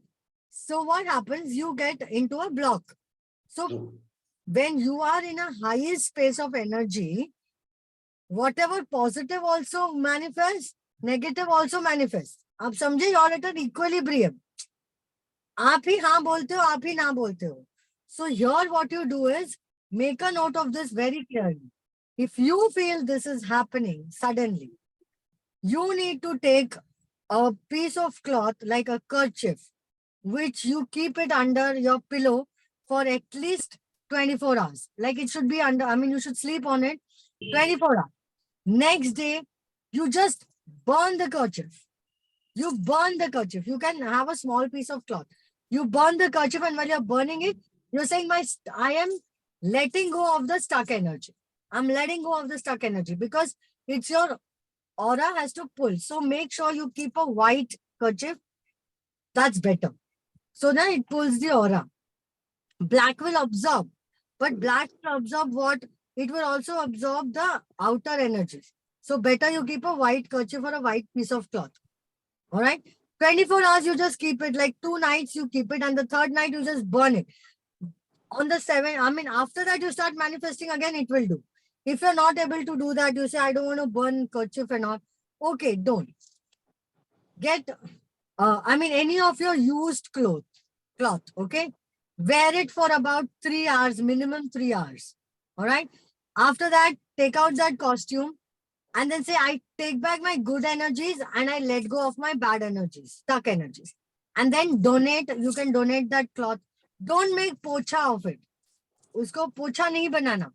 So what happens? You get into a block. So when you are in a highest space of energy, whatever positive also manifests, negative also manifests. Ab samjhe, you're at an equilibrium. आप ही हाँ बोलते हो, आप ही ना बोलते हो. So here what you do is make a note of this very clearly. If you feel this is happening suddenly, you need to take a piece of cloth like a kerchief, which you keep it under your pillow for at least 24 hours. Like it should be under, I mean, you should sleep on it 24 hours. Next day, you just burn the kerchief. You burn the kerchief. You can have a small piece of cloth. You burn the kerchief, and while you're burning it, you're saying, I am letting go of the stuck energy. I'm letting go of the stuck energy because it's your aura has to pull. So make sure you keep a white kerchief. That's better. So then it pulls the aura. Black will absorb, but black will absorb what? It will also absorb the outer energies. So better you keep a white kerchief or a white piece of cloth. All right. 24 hours, you just keep it. Like 2 nights, you keep it. And the third night, you just burn it. On the 7th, I mean, after that, you start manifesting again, it will do. If you're not able to do that, you say, I don't want to burn kerchief and all. Okay, don't. Get, I mean, any of your used cloth, okay? Wear it for about 3 hours, minimum 3 hours. All right. After that, take out that costume and then say, I take back my good energies and I let go of my bad energies, stuck energies. And then donate, you can donate that cloth. Don't make pocha of it. Usko pocha nahi banana.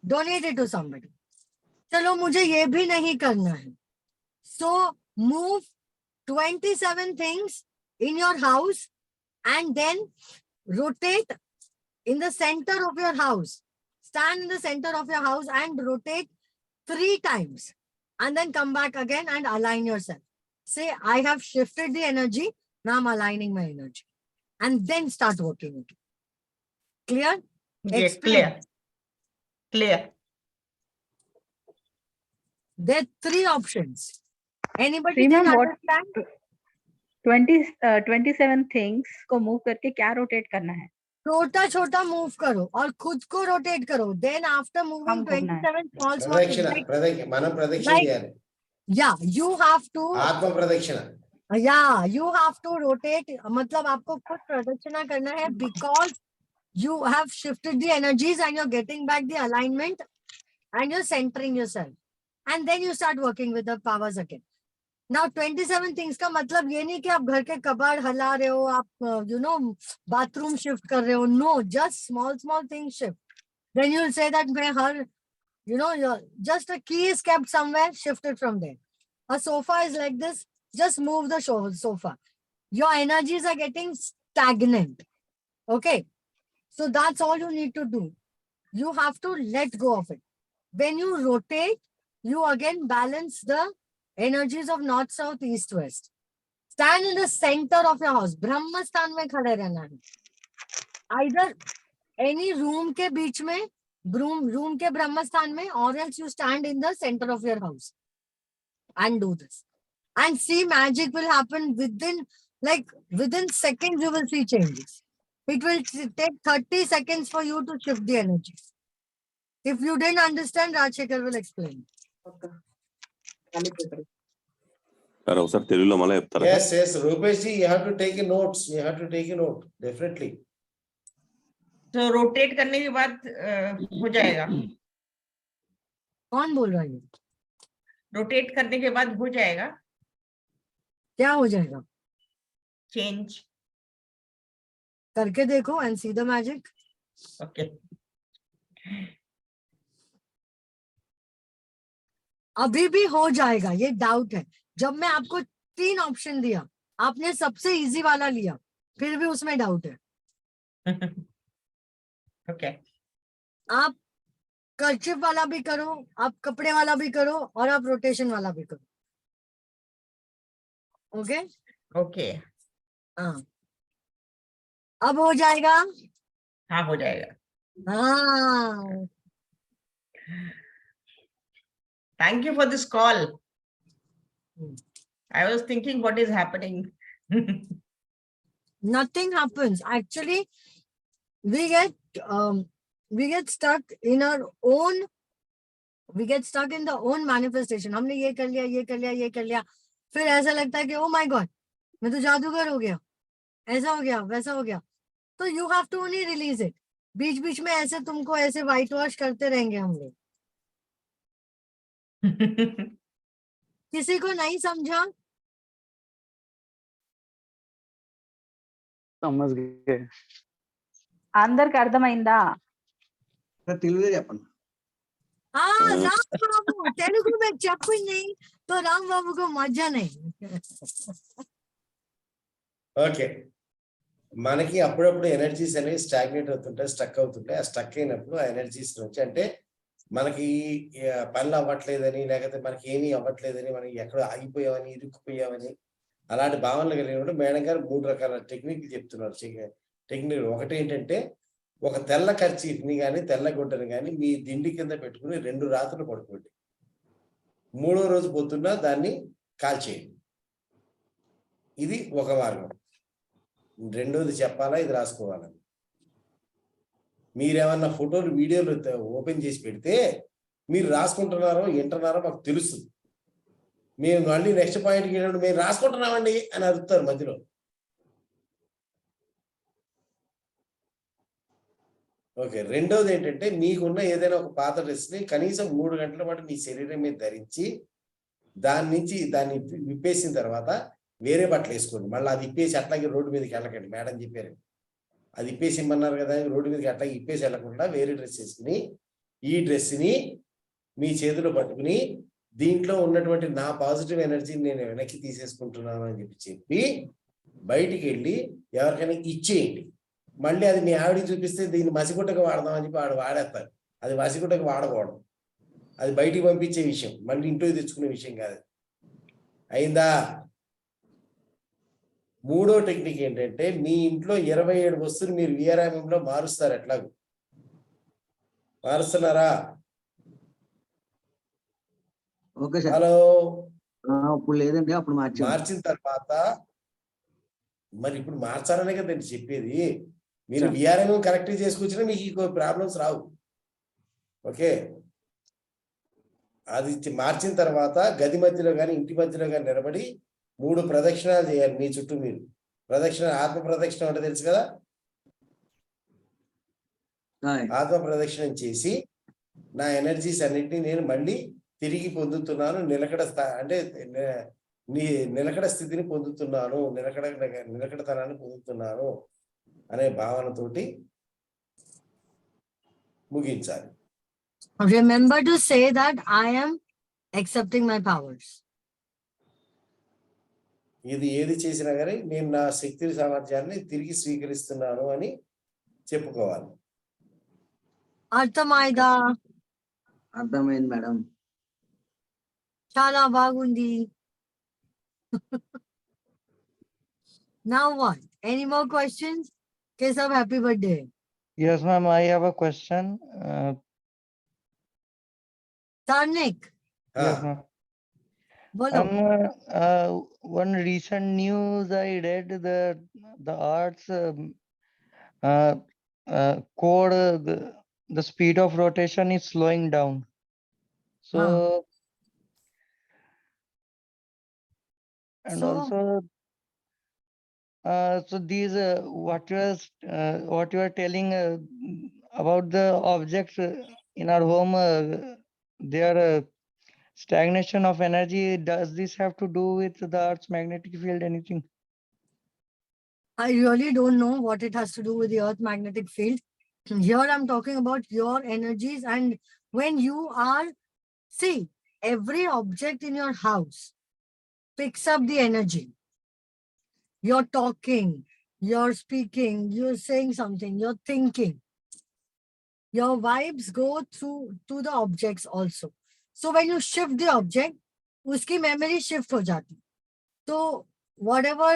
Donate it to somebody. Chalo, mujhe ye bhi nahi karna hai. So move 27 things in your house and then rotate in the center of your house. Stand in the center of your house and rotate 3 times. And then come back again and align yourself. Say, I have shifted the energy. Now I'm aligning my energy. And then start working with it. Clear? Yes, Explain. clear. There are 3 options. Anybody Three, didn't ma'am, what- understand? 27 things को move करके क्या rotate करना है? छोटा छोटा move करो और खुद को रोटेट करो. Then after moving हमको करना है. 27 small ప్రదక్షిణ things, మనం ప్రదక్షిణ like- చేయాలి. yeah, you have to. ఆత్మ ప్రదక్షిణ. Yeah, you have to rotate. मतलब आपको खुद प्रदक्षिणा करना है because you have shifted the energies and you're getting back the alignment and you're centering yourself. And then you start working with the powers again. Now 27 things का मतलब ये नहीं कि आप घर के कबाड़ हला रहे हो, आप bathroom shift कर रहे हो. No, just small things shift. Then you'll say that मैं हर just a key is kept somewhere, shift it from there. A sofa is like this, just move the sofa. Your energies are getting stagnant. Okay. So that's all you need to do. You have to let go of it. When you rotate, you again balance the energies of north, south, east, west. Stand in the center of your house. Brahmastan mein khade rehna hai. Either any room ke beech mein, room ke Brahmastan mein, or else you stand in the center of your house and do this. And see, magic will happen within seconds. You will see changes. It will take 30 seconds for you to shift the energies. If you didn't understand, Rajshekhar will explain. Sir ఒకసారి తెలుగులో మళ్ళీ చెప్తారా? Yes, Rupesh ji, you have to take a notes. You have to take a note, definitely. So rotate करने के बाद हो जाएगा. कौन बोल रहा है? रोटेट करने के बाद हो जाएगा. क्या हो जाएगा? Change. करके देखो and see the magic. Okay. अभी भी हो जाएगा, ये डाउट है. जब मैं आपको 3 ऑप्शन दिया, आपने सबसे इजी वाला लिया, फिर भी उसमें डाउट है. Okay. आप कर्चिफ वाला भी करो, आप कपड़े वाला भी करो और आप रोटेशन वाला भी करो. ओके? Okay. हाँ. अब हो जाएगा? हाँ, हो जाएगा. हाँ. Thank you for this call. I was thinking what is happening. Nothing happens. Actually, we get stuck in our own. We get stuck in the own manifestation. हमने ये कर लिया, ये कर लिया, ये कर लिया. फिर ऐसा लगता है कि oh my God, मैं तो जादूगर हो गया. ऐसा हो गया वैसा हो गया, तो you have to only release it. बीच बीच में ऐसे तुमको ऐसे व्हाइट वॉश करते रहेंगे हम लोग। किसी को नहीं समझा? समझ गए। అందరికి అర్థమైందా? తెలుగులో చెప్పండి. राम बाबू तेलुगु में చెప్పు नहीं तो राम बाबू को मजा नहीं। ఓకే, మనకి అప్పుడప్పుడు ఎనర్జీస్ అనేవి స్టాగ్నేట్ అవుతుంటాయి, స్టక్ అవుతుంటాయి. ఆ స్టక్ అయినప్పుడు ఆ ఎనర్జీస్ నుంచి, అంటే మనకి పనులు అవ్వట్లేదని, లేకపోతే మనకి ఏమీ అవ్వట్లేదని, మనకి ఎక్కడో ఆగిపోయామని, ఇరుక్కుపోయామని, అలాంటి భావనలు కలిగినప్పుడు మేడం గారు 3 రకాల టెక్నిక్లు చెప్తున్నారు. టెక్నిక్ ఒకటి ఏంటంటే, ఒక తెల్ల కర్చీఫ్ని కానీ తెల్ల గుడ్డని కానీ మీ దిండి కింద పెట్టుకుని 2 రాత్రులు పడుకోండి. 3వ రోజు పొద్దున్న దాన్ని కాల్చేయండి. ఇది ఒక మార్గం. రెండోది చెప్పాలా, ఇది రాసుకోవాలా. మీరేమన్నా ఫోటోలు వీడియోలు ఓపెన్ చేసి పెడితే మీరు రాసుకుంటున్నారో వింటున్నారో మాకు తెలుస్తుంది. మేము మళ్ళీ నెక్స్ట్ పాయింట్కి వెళ్ళినప్పుడు మేము రాసుకుంటున్నామండి అని అడుగుతారు మధ్యలో. ఓకే, రెండోది ఏంటంటే, మీకున్న ఏదైనా ఒక పాత డ్రెస్ని కనీసం 3 గంటల పాటు మీ శరీరం మీద ధరించి దాన్ని విప్పేసిన తర్వాత వేరే బట్టలు వేసుకోండి. మళ్ళీ అది ఇప్పేసి అట్లాగే రోడ్డు మీదకి వెళ్ళకండి. మేడం చెప్పారు, అది ఇప్పేసి ఇమ్మన్నారు కదా, రోడ్డు మీదకి అట్లాగే ఇప్పేసి వెళ్ళకుండా వేరే డ్రెస్ వేసుకుని ఈ డ్రెస్ని మీ చేతిలో పట్టుకుని దీంట్లో ఉన్నటువంటి నా పాజిటివ్ ఎనర్జీని నేను వెనక్కి తీసేసుకుంటున్నాను అని చెప్పి బయటికి వెళ్ళి ఎవరికైనా ఇచ్చేయండి. మళ్ళీ అది మీ ఆవిడికి చూపిస్తే దీన్ని మసిగుట్టకు వాడదామని చెప్పి వాడు వాడేస్తారు. అది మసిగుట్టకు వాడకూడదు, అది బయటికి పంపించే విషయం, మళ్ళీ ఇంట్లోకి తెచ్చుకునే విషయం కాదు. అయిందా? 3వ టెక్నిక్ ఏంటంటే, మీ ఇంట్లో 27 వస్తువులు మీరు వీఆర్ఎంలో మారుస్తారు. ఎట్లాగో మారుస్తున్నారా? హలో, అప్పుడు లేదంటే అప్పుడు మార్చిన తర్వాత మరి ఇప్పుడు మార్చాలనే కదా చెప్పేది. మీరు విఆర్ఎం కరెక్ట్ చేసుకొచ్చినా మీకు ప్రాబ్లమ్స్ రావు. ఓకే, అది మార్చిన తర్వాత గది మధ్యలో కానీ ఇంటి మధ్యలో కానీ నిలబడి 3 ప్రదక్షిణాలు చేయాలి మీ చుట్టూ. మీరు ప్రదక్షిణ, ఆత్మ ప్రదక్షిణ అంటే తెలుసు కదా, ఆత్మ ప్రదక్షిణం చేసి నా ఎనర్జీస్ అన్నింటినీ నేను మళ్ళీ తిరిగి పొందుతున్నాను, నిలకడ స్థితిని పొందుతున్నాను, నిలకడతనాన్ని పొందుతున్నాను అనే భావనతోటి ముగించాలి. Remember to say that I am accepting my powers. ఇది ఏది చేసినా కానీ నేను నా శక్తి సామర్థ్యాన్ని తిరిగి స్వీకరిస్తున్నాను అని చెప్పుకోవాలి. అర్థమైందా? అర్థమైంది మేడం. చాలా బాగుంది. Now what? Any more questions? Keshav, happy birthday. Yes, ma'am. I have a question. Tarnik. Yes, ma'am. Bolo. One recent news I read that the Earth's core, the speed of rotation is slowing down. So, and So? also, so these what you are telling about the objects in our home, their stagnation of energy. Does this have to do with the Earth's magnetic field? Anything? I really don't know what it has to do with the Earth magnetic field. Here I'm talking about your energies, and when you are, see, every object in your house picks up the energy. You're talking, you're speaking, you're saying something, you're thinking. Your vibes go through to the objects also. So when you shift the object, uski memory shift ho jati. So whatever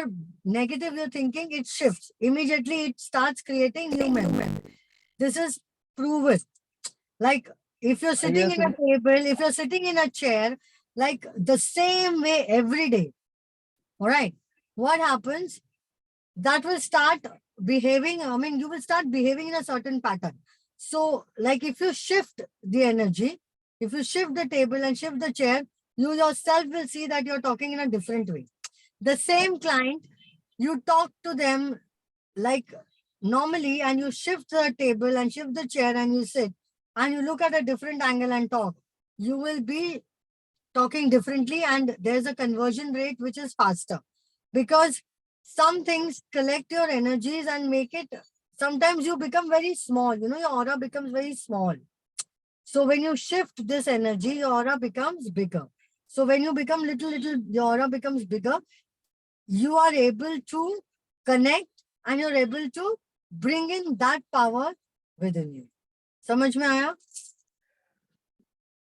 negative you're thinking, it shifts. Immediately it starts creating new memory. This is proven. Like if you're sitting in a table, if you're sitting in a chair, like the same way every day, all right, what happens? That will start behaving, you will start behaving in a certain pattern. So like if you shift the energy, if you shift the table and shift the chair, you yourself will see that you're talking in a different way. The same client you talk to them like normally, and you shift the table and shift the chair and you sit and you look at a different angle and talk, you will be talking differently, and there's a conversion rate which is faster, because some things collect your energies and make it, sometimes you become very small, your aura becomes very small. So when you shift this energy, your aura becomes bigger. So when you become little, your aura becomes bigger, you are able to connect and you're able to bring in that power within you. समझ में आया?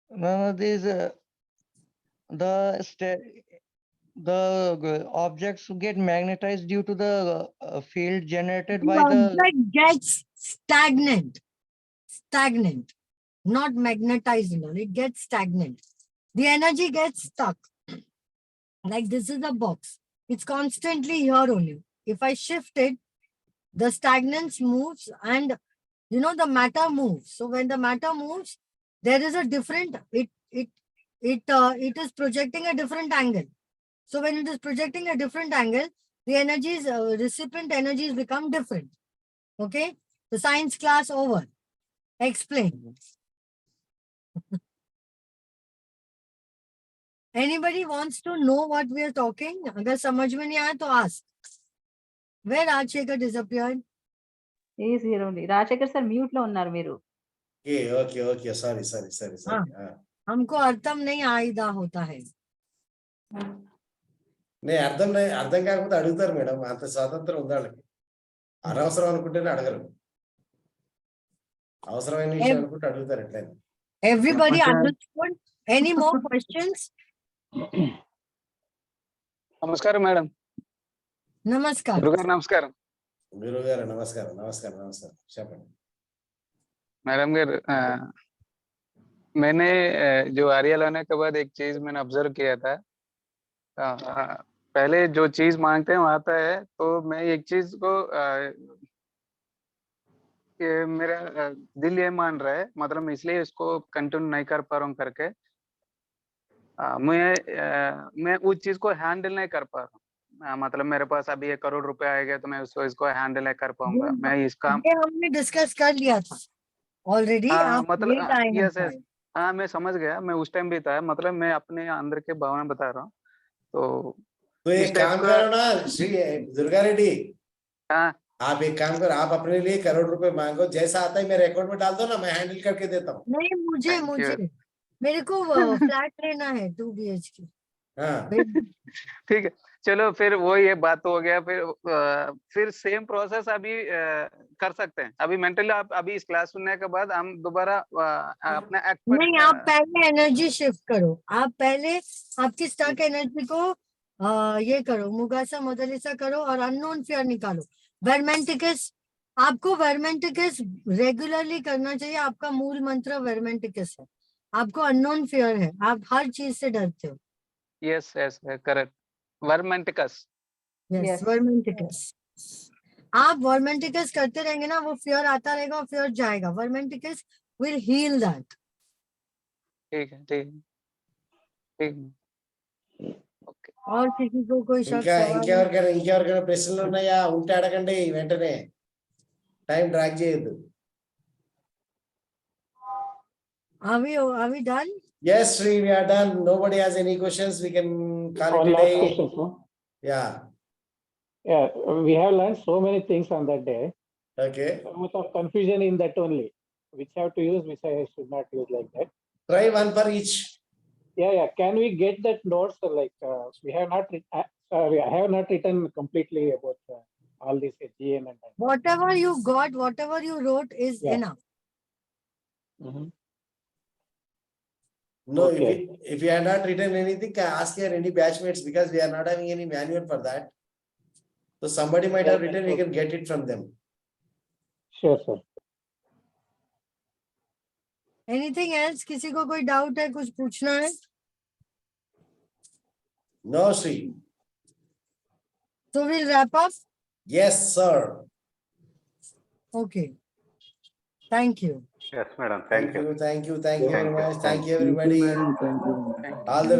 No, the objects get magnetized due to the field generated The by the. object gets stagnant, not magnetized. It gets stagnant. The energy gets stuck. Like this is a box. It's constantly here only. If I shift it, the stagnance moves and the matter moves. So when the matter moves, there is a different, it is projecting a different angle. So when it is projecting a different angle, the energies, recipient energies become different. Okay? The science class over. Explain. Anybody wants to know what we are talking? अगर समझ में नहीं आया तो ask. Where Rajshekar disappeared? He is here only. Rajshekar sir mute లో ఉన్నారు మీరు. Okay. Sorry. हमको अर्थम नहीं आइदा होता है. అర్థం కాకపోతే అడుగుతారు మేడం, అంత స్వాతంత్రం ఉంది వాళ్ళకి. అనవసరం అనుకుంటేనే అడగరు, అవసరమైన విషయం అనుకుంటే అడుగుతారు. ఎట్లా Everybody understood? Any more questions? నమస్కారం మేడం. नमस्कार. గురుగారు నమస్కారం. గురుగారు నమస్కారం. చెప్పండి मैडम गाరు, मैंने जो आर्यल होने के बाद एक चीज मैंने ऑब्जर्व किया था, पहले जो चीज मांगते हैं वो आता है, तो मैं एक चीज को कि मेरा दिल ये मान रहा है, मतलब इसलिए इसको कंटिन्यू नहीं कर पा रहा हूँ करके, मैं उस चीज को हैंडल नहीं कर पा रहा हूँ. मतलब मेरे पास अभी 1 करोड़ रुपए आएगा तो मैं इसको हैंडल नहीं कर पाऊंगा. मैं इसका हमने डिस्कस कर लिया था ऑलरेडी. आप मतलब यस, हाँ मैं समझ गया, मैं उस टाइम भी था, मतलब मैं अपने अंदर के भावना बता रहा हूँ. तो एक काम करो ना श्री दुर्गा रेड्डी, हाँ आप एक काम करो, आप अपने लिए 1 करोड़ रुपए मांगो, जैसा आता है मेरे अकाउंट में डाल दो ना, मैं हैंडल करके देता हूँ. नहीं, मुझे मेरे को फ्लैट लेना है 2 BHK. ठीक है, चलो फिर वो ये बात हो गया. फिर सेम प्रोसेस अभी कर सकते हैं. अभी मेंटली आप अभी इस क्लास सुनने के बाद हम दोबारा अपना नहीं, आप पहले एनर्जी शिफ्ट करो. आप पहले आपकी स्टक एनर्जी को ये करो, मुगासा मोदलिसा करो और अननोन फियर निकालो. वर्मेंटिकस, आपको वर्मेंटिकस रेगुलरली करना चाहिए. आपका मूल मंत्र वर्मेंटिकस है. आपको अननोन फियर है, आप हर चीज से डरते हो. Yes correct. वर्मेंटिकस. यस, वर्मेंटिकस. आप वर्मेंटिकस करते रहेंगे ना, वो फियर आता रहेगा और फियर जाएगा. वर्मेंटिकस विल हील दैट. ठीक है. ఓకే. और किसी को कोई शक ఇంకెవరికైనా ప్రశ్నలు ఉన్నాయా? ఉంటే అడగండి వెంటనే, టైం డ్రాగ్ చేయొద్దు. Are we done? Yes, Sri, we are done. Nobody has any questions. We can call it a day. Last question, sir. Yeah, we have learned so many things on that day. Okay. So much of confusion in that only. Which I have to use, which I should not use, like that. Try one for each. Yeah. Can we get that notes? Like we have not. Sorry, I have not written completely about all this GN and. Whatever you got, whatever you wrote is enough. No, okay. if you have not written anything, ask your any batchmates, because we are not having any manual for that. So somebody might have written, we can get it from them. Sure, sir. Anything else? किसी को कोई doubt है, कुछ पूछना है? No, Sri. So we'll wrap up. Yes, sir. Okay. Thank you. Yes, madam. Thank you. Thank you very much. Thank you, everybody. All the